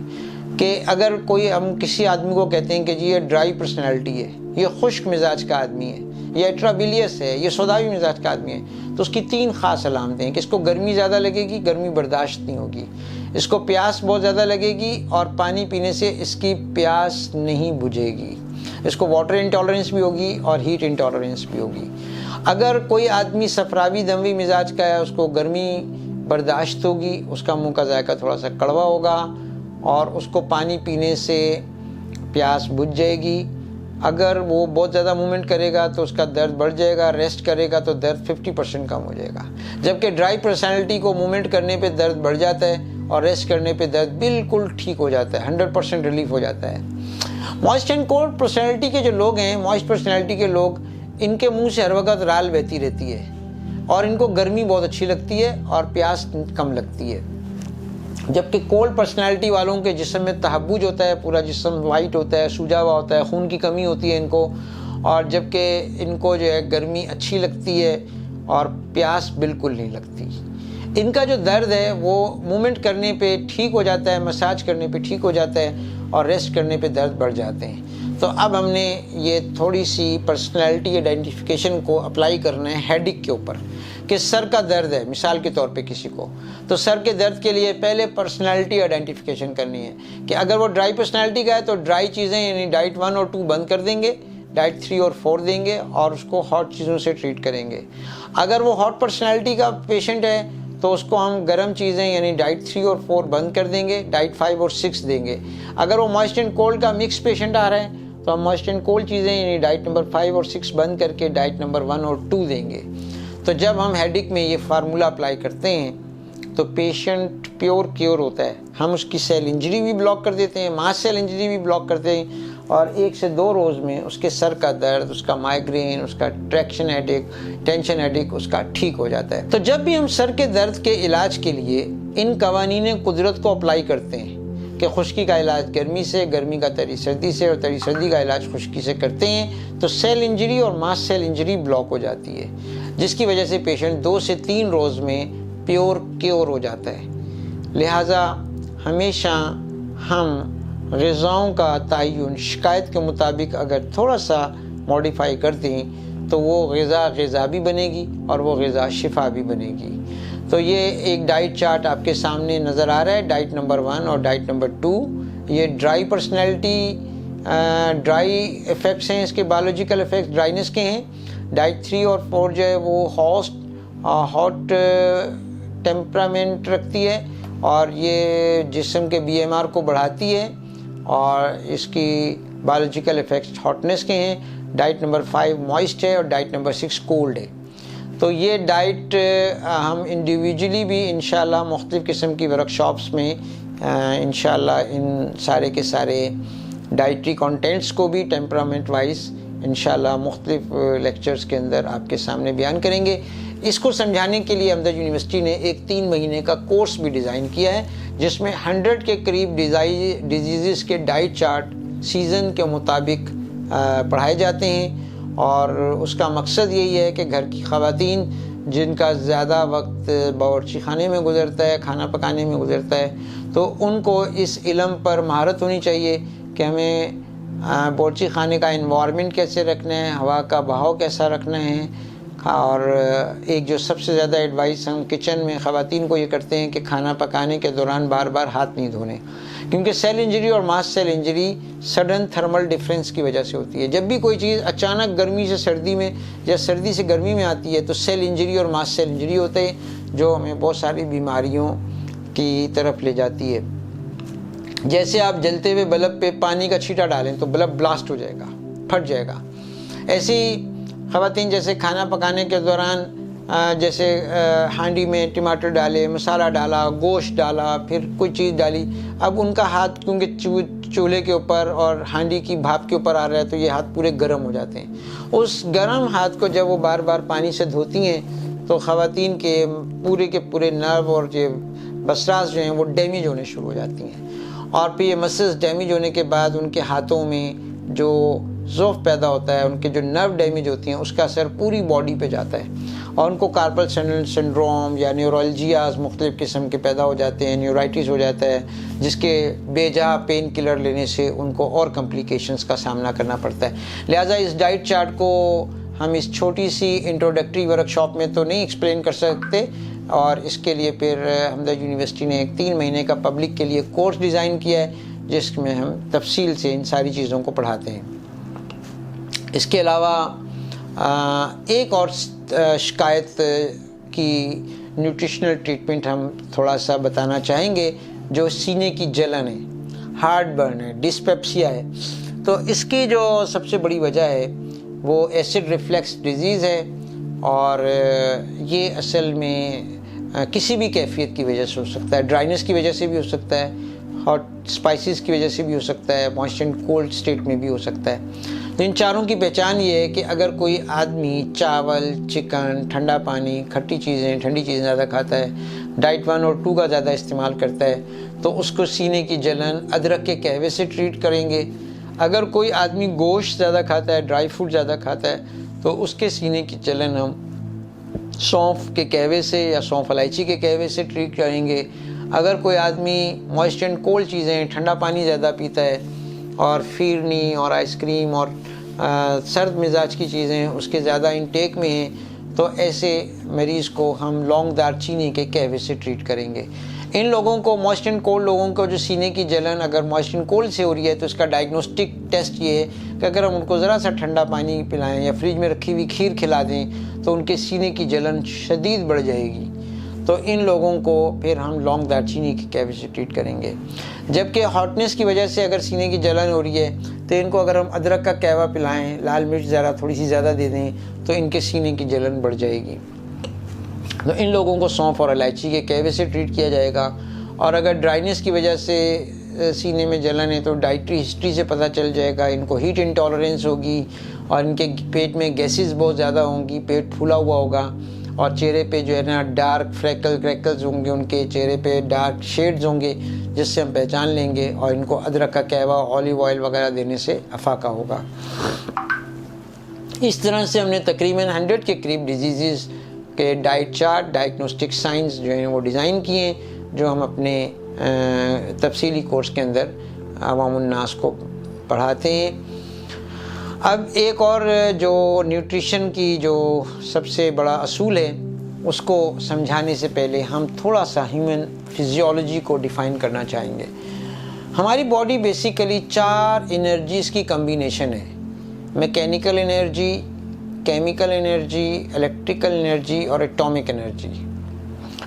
کہ اگر ہم کسی آدمی کو کہتے ہیں کہ جی یہ ڈرائی پرسنالٹی ہے، یہ خشک مزاج کا آدمی ہے، یہ ایٹرابیلیس ہے، یہ سوداوی مزاج کا آدمی ہے، تو اس کی 3 خاص علامتیں ہیں کہ اس کو گرمی زیادہ لگے گی، گرمی برداشت نہیں ہوگی، اس کو پیاس بہت زیادہ لگے گی اور پانی پینے سے اس کی پیاس نہیں بجھے گی، اس کو واٹر انٹالرنس بھی ہوگی اور ہیٹ انٹالرنس بھی ہوگی۔ اگر کوئی آدمی صفراوی دموی مزاج کا ہے، اس کو گرمی برداشت ہوگی، اس کا منہ کا ذائقہ تھوڑا سا کڑوا ہوگا اور اس کو پانی پینے سے پیاس بجھ جائے گی۔ اگر وہ بہت زیادہ موومنٹ کرے گا تو اس کا درد بڑھ جائے گا، ریسٹ کرے گا تو درد 50% کم ہو جائے گا، جبکہ ڈرائی پرسنالٹی کو موومنٹ کرنے پہ درد بڑھ جاتا ہے اور ریسٹ کرنے پہ درد بالکل ٹھیک ہو جاتا ہے، 100% ریلیف ہو جاتا ہے۔ موئسٹ اینڈ کولڈ پرسنالٹی کے جو لوگ ہیں، موئسٹ پرسنالٹی کے لوگ، ان کے منہ سے ہر وقت رال بہتی رہتی ہے اور ان کو گرمی بہت اچھی لگتی ہے اور پیاس کم لگتی ہے، جبکہ کولڈ پرسنالٹی والوں کے جسم میں تہبج ہوتا ہے، پورا جسم وائٹ ہوتا ہے، سوجا ہوا ہوتا ہے، خون کی کمی ہوتی ہے ان کو، اور جبکہ ان کو جو ہے گرمی اچھی لگتی ہے اور پیاس بالکل نہیں لگتی۔ ان کا جو درد ہے وہ موومنٹ کرنے پہ ٹھیک ہو جاتا ہے، مساج کرنے پہ ٹھیک ہو جاتا ہے اور ریسٹ کرنے پہ درد بڑھ جاتے ہیں۔ تو اب ہم نے یہ تھوڑی سی پرسنالٹی آئیڈینٹیفیکیشن کو اپلائی کرنا ہے ہیڈ ایک کے اوپر کہ سر کا درد ہے مثال کے طور پہ کسی کو، تو سر کے درد کے لیے پہلے پرسنالٹی آئیڈینٹیفیکیشن کرنی ہے کہ اگر وہ ڈرائی پرسنالٹی کا ہے تو ڈرائی چیزیں یعنی ڈائٹ 1 اور 2 بند کر دیں گے، ڈائٹ 3 اور 4 دیں گے اور اس کو ہاٹ چیزوں سے ٹریٹ کریں گے۔ اگر وہ ہاٹ پرسنالٹی کا پیشنٹ ہے تو اس کو ہم گرم چیزیں یعنی ڈائٹ 3 اور 4 بند کر دیں گے، ڈائٹ 5 اور 6 دیں گے۔ اگر وہ موائسٹ اینڈ کولڈ کا مکس پیشنٹ آ رہا ہے تو ہم موائسٹ اینڈ کولڈ چیزیں یعنی ڈائٹ نمبر 5 اور 6 بند کر کے ڈائٹ نمبر 1 اور 2 دیں گے۔ تو جب ہم ہیڈ ایک میں یہ فارمولہ اپلائی کرتے ہیں تو پیشنٹ پیور کیور ہوتا ہے۔ ہم اس کی سیل انجری بھی بلاک کر دیتے ہیں، ماس سیل انجری بھی بلاک کرتے ہیں، اور 1 سے 2 روز میں اس کے سر کا درد، اس کا مائیگرین، اس کا ٹریکشن ہیڈیک، ٹینشن ہیڈیک اس کا ٹھیک ہو جاتا ہے۔ تو جب بھی ہم سر کے درد کے علاج کے لیے ان قوانین قدرت کو اپلائی کرتے ہیں کہ خشکی کا علاج گرمی سے، گرمی کا تری سردی سے اور تری سردی کا علاج خشکی سے کرتے ہیں تو سیل انجری اور ماس سیل انجری بلاک ہو جاتی ہے، جس کی وجہ سے پیشنٹ 2 سے 3 روز میں پیور کیور ہو جاتا ہے۔ لہٰذا ہمیشہ ہم غذاؤں کا تعین شکایت کے مطابق اگر تھوڑا سا موڈیفائی کر دیں تو وہ غذا بھی بنے گی اور وہ غذا شفا بھی بنے گی۔ تو یہ ایک ڈائٹ چارٹ آپ کے سامنے نظر آ رہا ہے، ڈائٹ نمبر 1 اور ڈائٹ نمبر 2۔ یہ ڈرائی پرسنالٹی ڈرائی ایفیکٹس ہیں، اس کے بایولوجیکل ایفیکٹس ڈرائینس کے ہیں۔ ڈائٹ 3 اور 4 جو ہے وہ ہاٹ ٹیمپرامنٹ رکھتی ہے اور یہ جسم کے BMR کو بڑھاتی ہے اور اس کی بایولوجیکل ایفیکٹس ہاٹنس کے ہیں۔ ڈائٹ نمبر 5 موئسٹ ہے اور ڈائٹ نمبر 6 کولڈ ہے۔ تو یہ ڈائٹ ہم انڈیویجولی بھی انشاءاللہ مختلف قسم کی ورکشاپس میں انشاءاللہ ان سارے کے سارے ڈائٹری کانٹینٹس کو بھی ٹیمپرامنٹ وائز انشاءاللہ مختلف لیکچرز کے اندر آپ کے سامنے بیان کریں گے۔ اس کو سمجھانے کے لیے احمدیہ یونیورسٹی نے ایک 3 مہینے کا کورس بھی ڈیزائن کیا ہے جس میں 100 کے قریب ڈیزیزز کے ڈائٹ چارٹ سیزن کے مطابق پڑھائے جاتے ہیں، اور اس کا مقصد یہی ہے کہ گھر کی خواتین جن کا زیادہ وقت باورچی خانے میں گزرتا ہے، کھانا پکانے میں گزرتا ہے، تو ان کو اس علم پر مہارت ہونی چاہیے کہ ہمیں باورچی خانے کا انوائرمنٹ کیسے رکھنا ہے، ہوا کا بہاؤ کیسا رکھنا ہے۔ اور ایک جو سب سے زیادہ ایڈوائس ہم کچن میں خواتین کو یہ کرتے ہیں کہ کھانا پکانے کے دوران بار بار ہاتھ نہیں دھونے، کیونکہ سیل انجری اور mast cell injury sudden thermal difference کی وجہ سے ہوتی ہے۔ جب بھی کوئی چیز اچانک گرمی سے سردی میں یا سردی سے گرمی میں آتی ہے تو سیل انجری اور ماس سیل انجری ہوتے ہیں، جو ہمیں بہت ساری بیماریوں کی طرف لے جاتی ہے۔ جیسے آپ جلتے ہوئے بلب پہ پانی کا چھینٹا ڈالیں تو بلب بلاسٹ ہو جائے گا، پھٹ جائے گا۔ ایسی خواتین جیسے کھانا پکانے کے دوران جیسے ہانڈی میں ٹماٹر ڈالے، مسالہ ڈالا، گوشت ڈالا، پھر کوئی چیز ڈالی، اب ان کا ہاتھ کیونکہ چولہے کے اوپر اور ہانڈی کی بھاپ کے اوپر آ رہا ہے تو یہ ہاتھ پورے گرم ہو جاتے ہیں۔ اس گرم ہاتھ کو جب وہ بار بار پانی سے دھوتی ہیں تو خواتین کے پورے نرو اور جو بسراس جو ہیں وہ ڈیمیج ہونے شروع ہو جاتی ہیں، اور پھر یہ مسلز ڈیمیج ہونے کے بعد ان کے ہاتھوں میں جو ضعف پیدا ہوتا ہے، ان کے جو نرو ڈیمیج ہوتی ہیں اس کا اثر پوری باڈی پہ جاتا ہے، اور ان کو کارپل سنڈروم یا نیورولجیاز مختلف قسم کے پیدا ہو جاتے ہیں، نیورائٹس ہو جاتا ہے، جس کے بے جا پین کلر لینے سے ان کو اور کمپلیکیشنز کا سامنا کرنا پڑتا ہے۔ لہٰذا اس ڈائٹ چارٹ کو ہم اس چھوٹی سی انٹروڈکٹری ورکشاپ میں تو نہیں ایکسپلین کر سکتے، اور اس کے لیے پھر احمدیہ یونیورسٹی نے ایک 3 مہینے کا پبلک کے لیے کورس ڈیزائن کیا ہے جس میں ہم تفصیل سے ان ساری چیزوں کو پڑھاتے ہیں۔ اس کے علاوہ ایک اور شکایت کی نیوٹریشنل ٹریٹمنٹ ہم تھوڑا سا بتانا چاہیں گے، جو سینے کی جلن ہے، ہارٹ برن ہے، ڈسپیپسیا ہے۔ تو اس کی جو سب سے بڑی وجہ ہے وہ ایسڈ ریفلیکس ڈیزیز ہے، اور یہ اصل میں کسی بھی کیفیت کی وجہ سے ہو سکتا ہے، ڈرائنس کی وجہ سے بھی ہو سکتا ہے، ہاٹ اسپائسیز کی وجہ سے بھی ہو سکتا ہے، موئسٹ اینڈ کولڈ اسٹیٹ میں بھی ہو سکتا ہے۔ تو ان چاروں کی پہچان یہ ہے کہ اگر کوئی آدمی چاول، چکن، ٹھنڈا پانی، کھٹی چیزیں، ٹھنڈی چیزیں زیادہ کھاتا ہے، ڈائٹ 1 اور 2 کا زیادہ استعمال کرتا ہے، تو اس کو سینے کی جلن ادرک کے قہوے سے ٹریٹ کریں گے۔ اگر کوئی آدمی گوشت زیادہ کھاتا ہے، ڈرائی فروٹ زیادہ کھاتا ہے، تو اس کے سینے کی جلن ہم سونف کے قہوے سے یا سونف الائچی کے قہوے سے ٹریٹ کریں گے۔ اگر کوئی آدمی موئسٹ اینڈ کولڈ چیزیں، ٹھنڈا پانی زیادہ پیتا ہے، اور فیرنی اور آئس کریم اور سرد مزاج کی چیزیں اس کے زیادہ انٹیک میں ہیں، تو تو ایسے مریض کو ہم لونگ دار چینے کے قہوے سے ٹریٹ کریں گے۔ ان لوگوں کو موسٹ اینڈ کولڈ لوگوں کو جو سینے کی جلن اگر موسٹ اینڈ کولڈ سے ہو رہی ہے تو اس کا ڈائگنوسٹک ٹیسٹ یہ ہے کہ اگر ہم ان کو ذرا سا ٹھنڈا پانی پلائیں یا فریج میں رکھی ہوئی کھیر کھلا دیں تو ان کے سینے کی جلن شدید بڑھ جائے گی۔ تو ان لوگوں کو پھر ہم لونگ دار چینی کے قہوے سے ٹریٹ کریں گے۔ جبکہ ہاٹنس کی وجہ سے اگر سینے کی جلن ہو رہی ہے تو ان کو اگر ہم ادرک کا قہوہ پلائیں، لال مرچ ذرا تھوڑی سی زیادہ دے دیں تو ان کے سینے کی جلن بڑھ جائے گی۔ تو ان لوگوں کو سونف اور الائچی کے قہوے سے ٹریٹ کیا جائے گا۔ اور اگر ڈرائنس کی وجہ سے سینے میں جلن ہے تو ڈائٹری ہسٹری سے پتہ چل جائے گا، ان کو ہیٹ انٹالرنس ہوگی اور ان کے پیٹ میں گیسز بہت زیادہ ہوں گی، پیٹ پھولا ہوا ہوگا اور چہرے پہ جو ہے نا ڈارک کریکلز ہوں گے، ان کے چہرے پہ ڈارک شیڈز ہوں گے جس سے ہم پہچان لیں گے، اور ان کو ادرک کا قہوہ، آلیو آئل وغیرہ دینے سے افاقہ ہوگا۔ اس طرح سے ہم نے تقریباً 100 کے قریب ڈیزیزز کے ڈائٹ چارٹ، ڈائگنوسٹک سائنس جو ہیں وہ ڈیزائن کیے ہیں، جو ہم اپنے تفصیلی کورس کے اندر عوام الناس کو پڑھاتے ہیں۔ اب ایک اور جو نیوٹریشن کی جو سب سے بڑا اصول ہے اس کو سمجھانے سے پہلے ہم تھوڑا سا ہیومن فزیولوجی کو ڈیفائن کرنا چاہیں گے۔ ہماری باڈی بیسیکلی 4 انرجیز کی کمبینیشن ہے: mechanical energy, chemical energy, electrical energy اور atomic energy.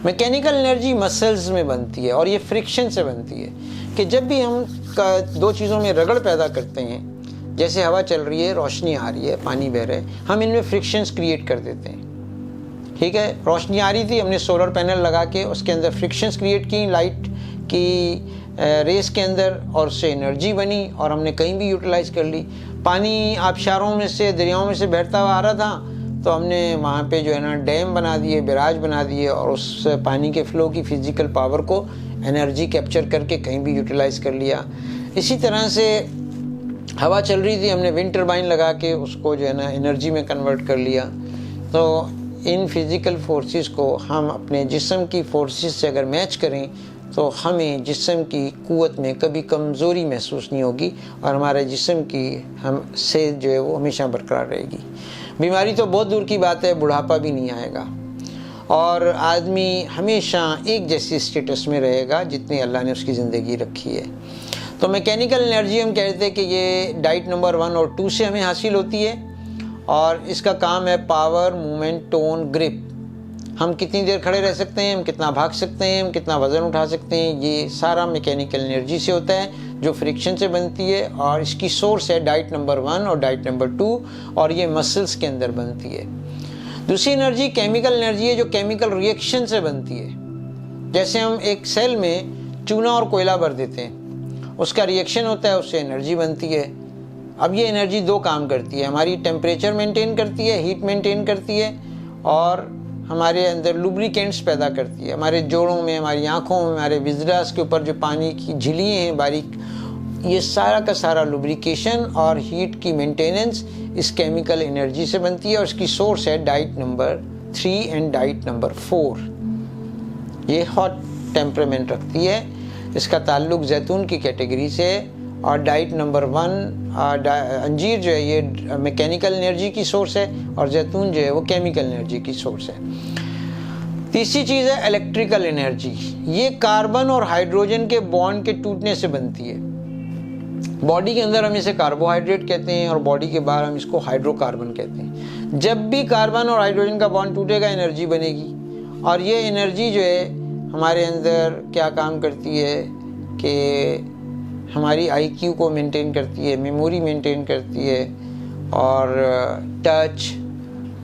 Mechanical energy muscles میں بنتی ہے اور یہ فرکشن سے بنتی ہے کہ جب بھی ہم دو چیزوں میں رگڑ پیدا کرتے ہیں، جیسے ہوا چل رہی ہے، روشنی آ رہی ہے، پانی بہہ رہا ہے، ہم ان میں فرکشنز کریٹ کر دیتے ہیں۔ ٹھیک ہے، روشنی آ رہی تھی، ہم نے سولر پینل لگا کے اس کے اندر فرکشنز کریٹ کی لائٹ کی ریز کے اندر، اور اس سے انرجی بنی اور ہم نے کہیں بھی یوٹیلائز کر لی۔ پانی آبشاروں میں سے، دریاؤں میں سے بہتا ہوا آ رہا تھا تو ہم نے وہاں پہ جو ہے نا ڈیم بنا دیے، بیراج بنا دیے اور اس پانی کے فلو کی فزیکل پاور کو انرجی کیپچر کر کے کہیں بھی یوٹیلائز کر لیا۔ اسی طرح سے ہوا چل رہی تھی، ہم نے ونڈ ٹربائن لگا کے اس کو جو ہے نا انرجی میں کنورٹ کر لیا۔ تو ان فزیکل فورسز کو ہم اپنے جسم کی فورسز سے اگر میچ کریں تو ہمیں جسم کی قوت میں کبھی کمزوری محسوس نہیں ہوگی اور ہمارے جسم کی ہم صحت جو ہے وہ ہمیشہ برقرار رہے گی۔ بیماری تو بہت دور کی بات ہے، بڑھاپا بھی نہیں آئے گا اور آدمی ہمیشہ ایک جیسی اسٹیٹس میں رہے گا جتنی اللہ نے اس کی زندگی رکھی ہے۔ تو میکینیکل انرجی ہم کہتے ہیں کہ یہ ڈائٹ نمبر 1 اور 2 سے ہمیں حاصل ہوتی ہے اور اس کا کام ہے پاور، مومنٹ، ٹون، گرپ۔ ہم کتنی دیر کھڑے رہ سکتے ہیں، ہم کتنا بھاگ سکتے ہیں، ہم کتنا وزن اٹھا سکتے ہیں، یہ سارا میکینیکل انرجی سے ہوتا ہے جو فرکشن سے بنتی ہے اور اس کی سورس ہے ڈائٹ نمبر 1 اور ڈائٹ نمبر 2 اور یہ مسلس کے اندر بنتی ہے۔ دوسری انرجی کیمیکل انرجی ہے جو کیمیکل ریئیکشن سے بنتی ہے۔ جیسے ہم ایک سیل میں چونا اور کوئلہ بھر دیتے ہیں، اس کا ریئیکشن ہوتا ہے، اس سے انرجی بنتی ہے۔ اب یہ انرجی 2 کام کرتی ہے، ہماری ٹیمپریچر مینٹین کرتی ہے، ہیٹ مینٹین کرتی ہے اور ہمارے اندر لوبریکینٹس پیدا کرتی ہے۔ ہمارے جوڑوں میں، ہماری آنکھوں میں، ہمارے وزراس کے اوپر جو پانی کی جھلیاں ہیں باریک، یہ سارا کا سارا لوبریکیشن اور ہیٹ کی مینٹیننس اس کیمیکل انرجی سے بنتی ہے اور اس کی سورس ہے diet number 3 and diet number 4۔ یہ ہاٹ ٹیمپرمنٹ رکھتی ہے، اس کا تعلق زیتون کی کیٹیگری سے، اور ڈائٹ نمبر 1 انجیر جو ہے یہ میکینیکل انرجی کی سورس ہے اور زیتون جو ہے وہ کیمیکل انرجی کی سورس ہے۔ تیسری چیز ہے الیکٹریکل انرجی، یہ کاربن اور ہائیڈروجن کے بانڈ کے ٹوٹنے سے بنتی ہے۔ باڈی کے اندر ہم اسے کاربوہائیڈریٹ کہتے ہیں اور باڈی کے باہر ہم اس کو ہائیڈرو کاربن کہتے ہیں۔ جب بھی کاربن اور ہائیڈروجن کا بانڈ ٹوٹے گا انرجی بنے گی، اور یہ انرجی جو ہے ہمارے اندر کیا کام کرتی ہے کہ ہماری آئی کیو کو مینٹین کرتی ہے، میموری مینٹین کرتی ہے اور ٹچ،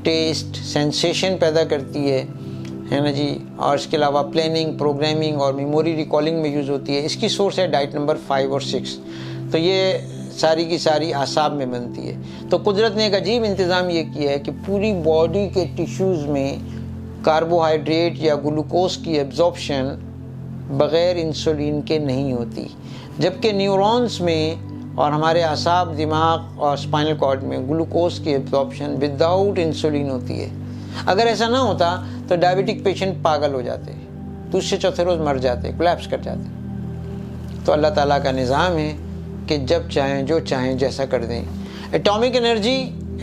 ٹیسٹ، سینسیشن پیدا کرتی ہے نا جی، اور اس کے علاوہ پلاننگ، پروگرامنگ اور میموری ریکالنگ میں یوز ہوتی ہے۔ اس کی سورس ہے ڈائٹ نمبر 5 اور 6۔ تو یہ ساری کی ساری اعصاب میں بنتی ہے۔ تو قدرت نے ایک عجیب انتظام یہ کیا ہے کہ پوری باڈی کے ٹیشوز میں کاربوہائیڈریٹ یا گلوکوز کی ایبزارپشن بغیر انسولین کے نہیں ہوتی، جبکہ نیورونز میں اور ہمارے اعصاب، دماغ اور اسپائنل کارڈ میں گلوکوز کی ایبزارپشن وداؤٹ انسولین ہوتی ہے۔ اگر ایسا نہ ہوتا تو ڈائبٹک پیشنٹ پاگل ہو جاتے، دوسرے چوتھے روز مر جاتے، کولیپس کر جاتے۔ تو اللہ تعالیٰ کا نظام ہے کہ جب چاہیں جو چاہیں جیسا کر دیں۔ ایٹامک انرجی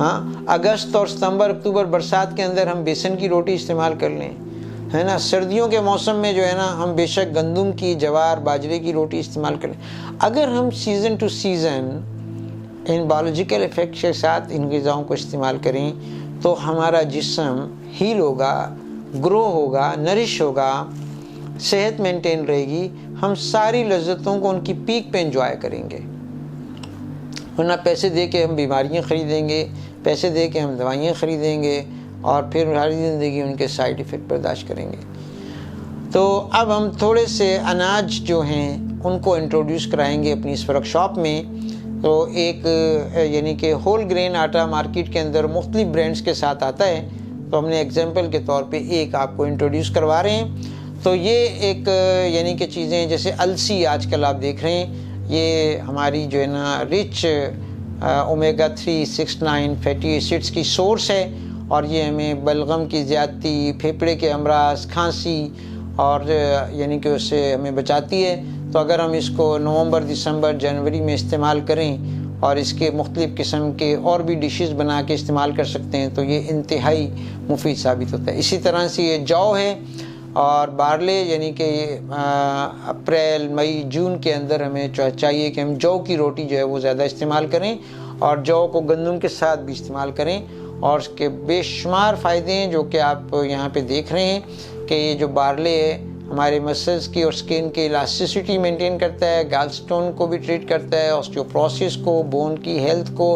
ہاں اگست اور ستمبر اکتوبر برسات کے اندر ہم بیسن کی روٹی استعمال کر لیں، ہے نا. سردیوں کے موسم میں جو ہے نا ہم بے شک گندم کی، جوار، باجرے کی روٹی استعمال کریں. اگر ہم سیزن ٹو سیزن ان بایولوجیکل افیکٹ کے ساتھ ان غذاؤں کو استعمال کریں تو ہمارا جسم ہیل ہوگا، گرو ہوگا، نرش ہوگا، صحت مینٹین رہے گی. ہم ساری لذتوں کو ان کی پیک پہ انجوائے کریں گے. ورنہ پیسے دے کے ہم بیماریاں خریدیں گے، پیسے دے کے ہم دوائیاں خریدیں گے اور پھر ساری زندگی ان کے سائیڈ ایفیکٹ برداشت کریں گے. تو اب ہم تھوڑے سے اناج جو ہیں ان کو انٹروڈیوس کرائیں گے اپنی اس ورک شاپ میں. تو ایک یعنی کہ ہول گرین آٹا مارکیٹ کے اندر مختلف برانڈز کے ساتھ آتا ہے، تو ہم نے ایگزامپل کے طور پہ ایک آپ کو انٹروڈیوس کروا رہے ہیں. تو یہ ایک یعنی کہ چیزیں جیسے السی آج کل آپ دیکھ رہے ہیں، یہ ہماری جو ہے نا رچ اومیگا 3 6 9 فیٹی ایسڈس کی سورس ہے، اور یہ ہمیں بلغم کی زیادتی، پھیپھڑے کے امراض، کھانسی اور یعنی کہ اس سے ہمیں بچاتی ہے. تو اگر ہم اس کو نومبر، دسمبر، جنوری میں استعمال کریں اور اس کے مختلف قسم کے اور بھی ڈشز بنا کے استعمال کر سکتے ہیں تو یہ انتہائی مفید ثابت ہوتا ہے. اسی طرح سے یہ جو ہے اور بارلے، یعنی کہ اپریل، مئی، جون کے اندر ہمیں چاہیے کہ ہم جو کی روٹی جو ہے وہ زیادہ استعمال کریں اور جو کو گندم کے ساتھ بھی استعمال کریں. اور اس کے بے شمار فائدے ہیں جو کہ آپ یہاں پہ دیکھ رہے ہیں کہ یہ جو بارلے ہے ہمارے مسلز کی اور سکن کی الاسٹیسٹی مینٹین کرتا ہے، گال سٹون کو بھی ٹریٹ کرتا ہے، آسٹیوپروسس کو، بون کی ہیلتھ کو،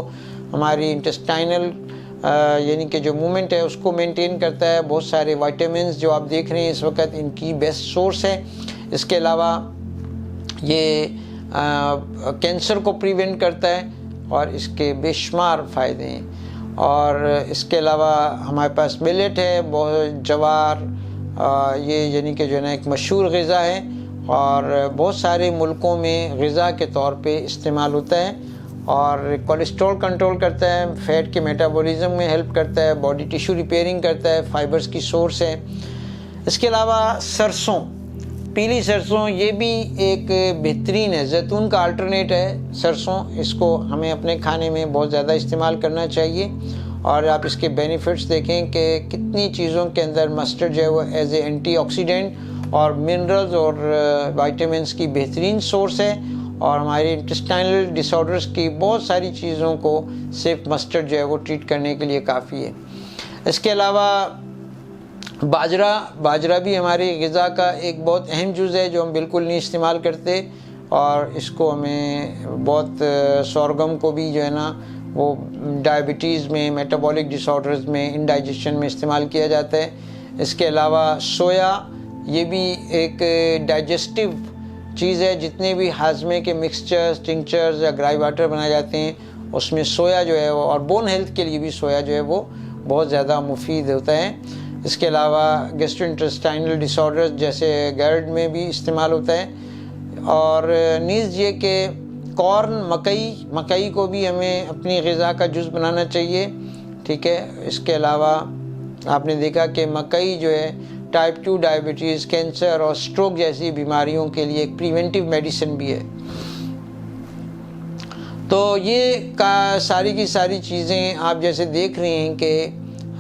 ہماری انٹسٹائنل یعنی کہ جو موومنٹ ہے اس کو مینٹین کرتا ہے. بہت سارے وائٹامنز جو آپ دیکھ رہے ہیں اس وقت ان کی بیسٹ سورس ہے. اس کے علاوہ یہ کینسر کو پریونٹ کرتا ہے اور اس کے بے شمار فائدے ہیں. اور اس کے علاوہ ہمارے پاس ملیٹ ہے، جوار، یہ یعنی کہ جو ہے نا ایک مشہور غذا ہے اور بہت سارے ملکوں میں غذا کے طور پہ استعمال ہوتا ہے اور کولیسٹرول کنٹرول کرتا ہے، فیٹ کے میٹابولزم میں ہیلپ کرتا ہے، باڈی ٹیشو ریپیئرنگ کرتا ہے، فائبرز کی سورس ہے. اس کے علاوہ سرسوں، پیلی سرسوں، یہ بھی ایک بہترین ہے، زیتون کا الٹرنیٹ ہے سرسوں. اس کو ہمیں اپنے کھانے میں بہت زیادہ استعمال کرنا چاہیے. اور آپ اس کے بینیفٹس دیکھیں کہ کتنی چیزوں کے اندر مسٹرڈ جو ہے وہ ایز اے اینٹی آکسیڈنٹ اور منرلز اور وائٹامنس کی بہترین سورس ہے اور ہماری انٹسٹائنل ڈس آرڈرز کی بہت ساری چیزوں کو صرف مسٹرڈ جو ہے وہ ٹریٹ کرنے کے لیے کافی ہے. اس کے علاوہ باجرہ بھی ہماری غذا کا ایک بہت اہم جز ہے جو ہم بالکل نہیں استعمال کرتے اور اس کو ہمیں بہت سورگم کو بھی جو ہے نا وہ ڈائبٹیز میں، میٹابولک ڈس آرڈرز میں، انڈائجیشن میں استعمال کیا جاتا ہے. اس کے علاوہ سویا، یہ بھی ایک ڈائجسٹیو چیز ہے. جتنے بھی ہاضمے کے مکسچرز، ٹنکچرز یا گرائی واٹر بنائے جاتے ہیں اس میں سویا جو ہے وہ، اور بون ہیلتھ کے لیے بھی سویا جو ہے وہ بہت زیادہ مفید ہوتا ہے. اس کے علاوہ گیسٹرو انٹسٹائنل ڈس آرڈرز جیسے گرڈ میں بھی استعمال ہوتا ہے. اور نیز یہ کہ کارن، مکئی کو بھی ہمیں اپنی غذا کا جز بنانا چاہیے، ٹھیک ہے. اس کے علاوہ آپ نے دیکھا کہ مکئی جو ہے ٹائپ 2 ڈائبٹیز، کینسر اور سٹروک جیسی بیماریوں کے لیے ایک پریونٹیو میڈیسن بھی ہے. تو یہ ساری کی ساری چیزیں آپ جیسے دیکھ رہے ہیں کہ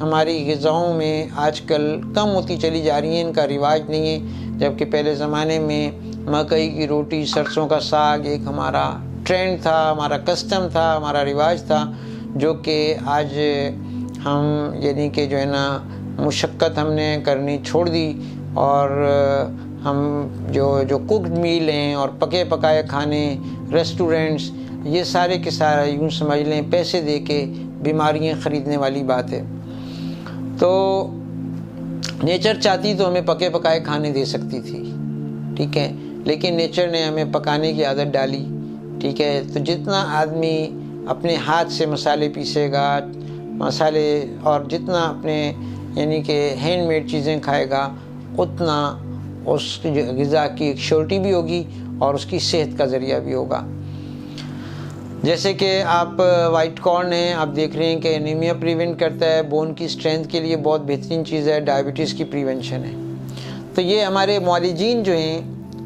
ہماری غذاؤں میں آج کل کم ہوتی چلی جا رہی ہیں، ان کا رواج نہیں ہے. جبکہ پہلے زمانے میں مکئی کی روٹی، سرسوں کا ساگ ایک ہمارا ٹرینڈ تھا، ہمارا کسٹم تھا، ہمارا رواج تھا، جو کہ آج ہم یعنی کہ جو ہے نا مشقت ہم نے کرنی چھوڑ دی اور ہم جو کوکڈ میل ہیں اور پکے پکائے کھانے، ریسٹورنٹس، یہ سارے کے سارے یوں سمجھ لیں پیسے دے کے بیماریاں خریدنے والی بات ہے. تو نیچر چاہتی تو ہمیں پکے پکائے کھانے دے سکتی تھی، ٹھیک ہے، لیکن نیچر نے ہمیں پکانے کی عادت ڈالی، ٹھیک ہے. تو جتنا آدمی اپنے ہاتھ سے مسالے پیسے گا، مسالے اور جتنا اپنے یعنی کہ ہینڈ میڈ چیزیں کھائے گا، اتنا اس غذا کی ایک شیورٹی بھی ہوگی اور اس کی صحت کا ذریعہ بھی ہوگا. جیسے کہ آپ وائٹ کارن ہیں، آپ دیکھ رہے ہیں کہ انیمیا پریونٹ کرتا ہے، بون کی اسٹرینتھ کے لیے بہت بہترین چیز ہے، ڈائبٹیز کی پریونشن ہے. تو یہ ہمارے معالجین جو ہیں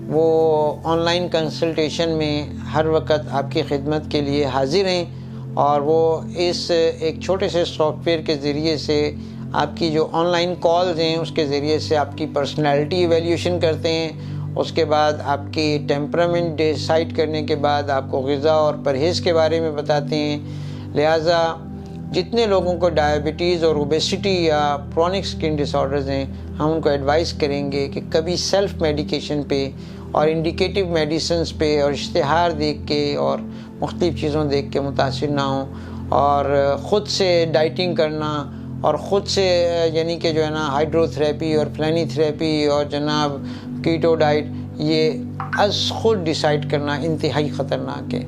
وہ آن لائن کنسلٹیشن میں ہر وقت آپ کی خدمت کے لیے حاضر ہیں اور وہ اس ایک چھوٹے سے سافٹ ویئر کے ذریعے سے آپ کی جو آن لائن کالز ہیں اس کے ذریعے سے آپ کی پرسنالٹی ایویلیوشن کرتے ہیں. اس کے بعد آپ کی ٹیمپرامنٹ ڈیسائیڈ کرنے کے بعد آپ کو غذا اور پرہیز کے بارے میں بتاتے ہیں. لہٰذا جتنے لوگوں کو ڈائبٹیز اور اوبیسٹی یا کرونک سکن ڈس آرڈرز ہیں ہم ان کو ایڈوائز کریں گے کہ کبھی سیلف میڈیکیشن پہ اور انڈیکیٹو میڈیسنز پہ اور اشتہار دیکھ کے اور مختلف چیزوں دیکھ کے متاثر نہ ہوں، اور خود سے ڈائٹنگ کرنا اور خود سے یعنی کہ جو ہے نا ہائیڈرو تھراپی اور فلینی تھراپی اور جناب کیٹو ڈائٹ یہ از خود ڈیسائیڈ کرنا انتہائی خطرناک ہے.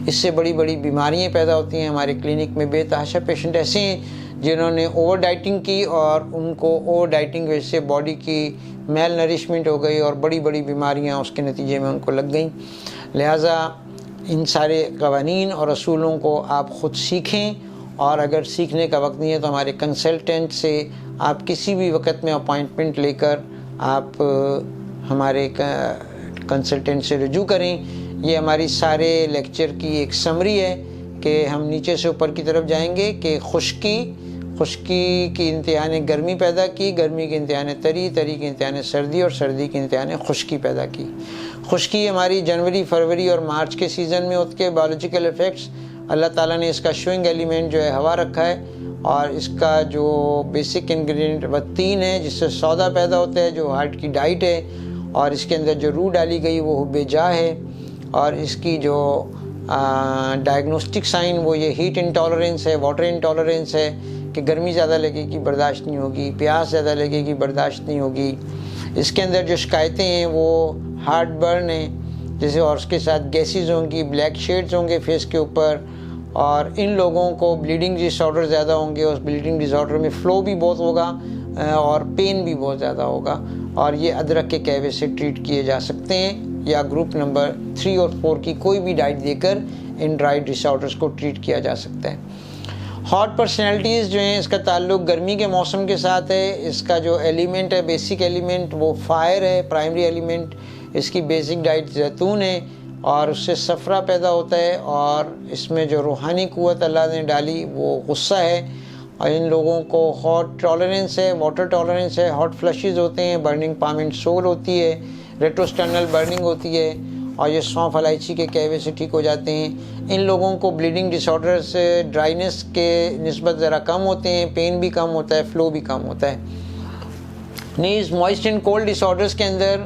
اس سے بڑی بڑی بیماریاں پیدا ہوتی ہیں. ہمارے کلینک میں بے تحاشا پیشنٹ ایسے ہیں جنہوں نے اوور ڈائٹنگ کی اور ان کو اوور ڈائٹنگ وجہ سے باڈی کی میل نرشمنٹ ہو گئی اور بڑی بڑی بیماریاں اس کے نتیجے میں ان کو لگ گئیں. لہٰذا ان سارے قوانین اور اصولوں کو آپ خود سیکھیں، اور اگر سیکھنے کا وقت نہیں ہے تو ہمارے کنسلٹنٹ سے آپ کسی بھی وقت میں اپوائنٹمنٹ لے کر آپ ہمارے کنسلٹنٹ سے رجوع کریں. یہ ہماری سارے لیکچر کی ایک سمری ہے کہ ہم نیچے سے اوپر کی طرف جائیں گے کہ خشکی کی انتہا نے گرمی پیدا کی، گرمی کی انتہا نے تری کی انتہا نے سردی، اور سردی کی انتہا نے خشکی پیدا کی. خشکی ہماری جنوری، فروری اور مارچ کے سیزن میں ہوتی ہے. بایولوجیکل افیکٹس اللہ تعالیٰ نے اس کا شوئنگ ایلیمنٹ جو ہے ہوا رکھا ہے، اور اس کا جو بیسک انگریڈینٹ بطین ہے جس سے سودا پیدا ہوتا ہے جو ہارٹ کی ڈائٹ ہے، اور اس کے اندر جو روح ڈالی گئی وہ حب جا ہے، اور اس کی جو ڈائگنوسٹک سائن وہ یہ ہیٹ انٹالرنس ہے، واٹر انٹالرنس ہے کہ گرمی زیادہ لگے گی برداشت نہیں ہوگی، پیاس زیادہ لگے گی برداشت نہیں ہوگی. اس کے اندر جو شکایتیں ہیں وہ ہارٹ برن ہیں جیسے، اور اس کے ساتھ گیسز ہوں گی، بلیک شیڈز ہوں گے فیس کے اوپر، اور ان لوگوں کو بلیڈنگ ڈس آرڈر زیادہ ہوں گے. اس بلیڈنگ ڈس آرڈر میں فلو بھی بہت ہوگا اور پین بھی بہت زیادہ ہوگا، اور یہ ادرک کے کہوے سے ٹریٹ کیے جا سکتے ہیں، یا گروپ نمبر 3 اور 4 کی کوئی بھی ڈائٹ دے کر ان ڈرائی ڈس آرڈرز کو ٹریٹ کیا جا سکتا ہے. ہاٹ پرسنالٹیز جو ہیں اس کا تعلق گرمی کے موسم کے ساتھ ہے. اس کا جو ایلیمنٹ ہے بیسک ایلیمنٹ وہ فائر ہے، پرائمری ایلیمنٹ. اس کی بیسک ڈائٹ زیتون ہے، اور اس سے صفرا پیدا ہوتا ہے، اور اس میں جو روحانی قوت اللہ نے ڈالی وہ غصہ ہے. اور ان لوگوں کو ہاٹ ٹالرنس ہے، واٹر ٹالرنس ہے، ہاٹ فلشز ہوتے ہیں، برننگ پام اینڈ سول ہوتی ہے، ریٹروسٹرنل برننگ ہوتی ہے، اور یہ سونف الائچی کے کہوے سے ٹھیک ہو جاتے ہیں. ان لوگوں کو بلیڈنگ ڈس آرڈر سے ڈرائینس کے نسبت ذرا کم ہوتے ہیں، پین بھی کم ہوتا ہے، فلو بھی کم ہوتا ہے. نیز موائسٹ اینڈ کولڈ ڈس آرڈرز کے اندر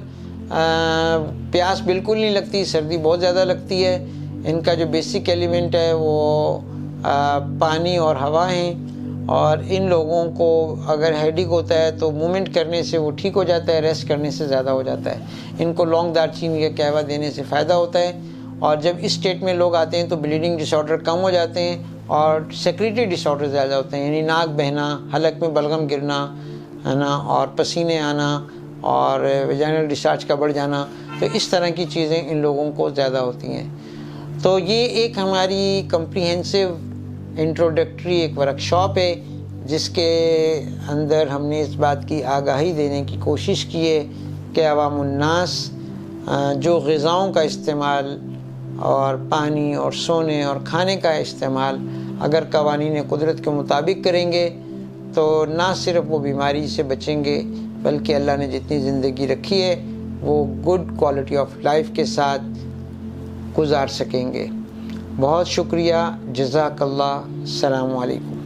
پیاس بالکل نہیں لگتی، سردی بہت زیادہ لگتی ہے. ان کا جو بیسک ایلیمنٹ ہے وہ پانی اور ہوا ہیں، اور ان لوگوں کو اگر ہیڈیک ہوتا ہے تو مومنٹ کرنے سے وہ ٹھیک ہو جاتا ہے، ریسٹ کرنے سے زیادہ ہو جاتا ہے. ان کو لونگ دار چینی کا قہوہ دینے سے فائدہ ہوتا ہے. اور جب اس اسٹیٹ میں لوگ آتے ہیں تو بلیڈنگ ڈس آرڈر کم ہو جاتے ہیں، اور سیکریٹری ڈس آرڈر زیادہ ہوتے ہیں، یعنی ناک بہنا، حلق میں بلغم گرنا ہے نا، اور پسینے آنا، اور ویجینل ڈسچارج کا بڑھ جانا. تو اس طرح کی چیزیں ان لوگوں کو زیادہ ہوتی ہیں. تو یہ ایک ہماری کمپریہنسو انٹروڈکٹری ایک ورکشاپ ہے جس کے اندر ہم نے اس بات کی آگاہی دینے کی کوشش کی ہے کہ عوام الناس جو غذاؤں کا استعمال اور پانی اور سونے اور کھانے کا استعمال اگر قوانین قدرت کے مطابق کریں گے تو نہ صرف وہ بیماری سے بچیں گے بلکہ اللہ نے جتنی زندگی رکھی ہے وہ گڈ کوالٹی آف لائف کے ساتھ گزار سکیں گے. بہت شکریہ. جزاک اللہ. السلام علیکم.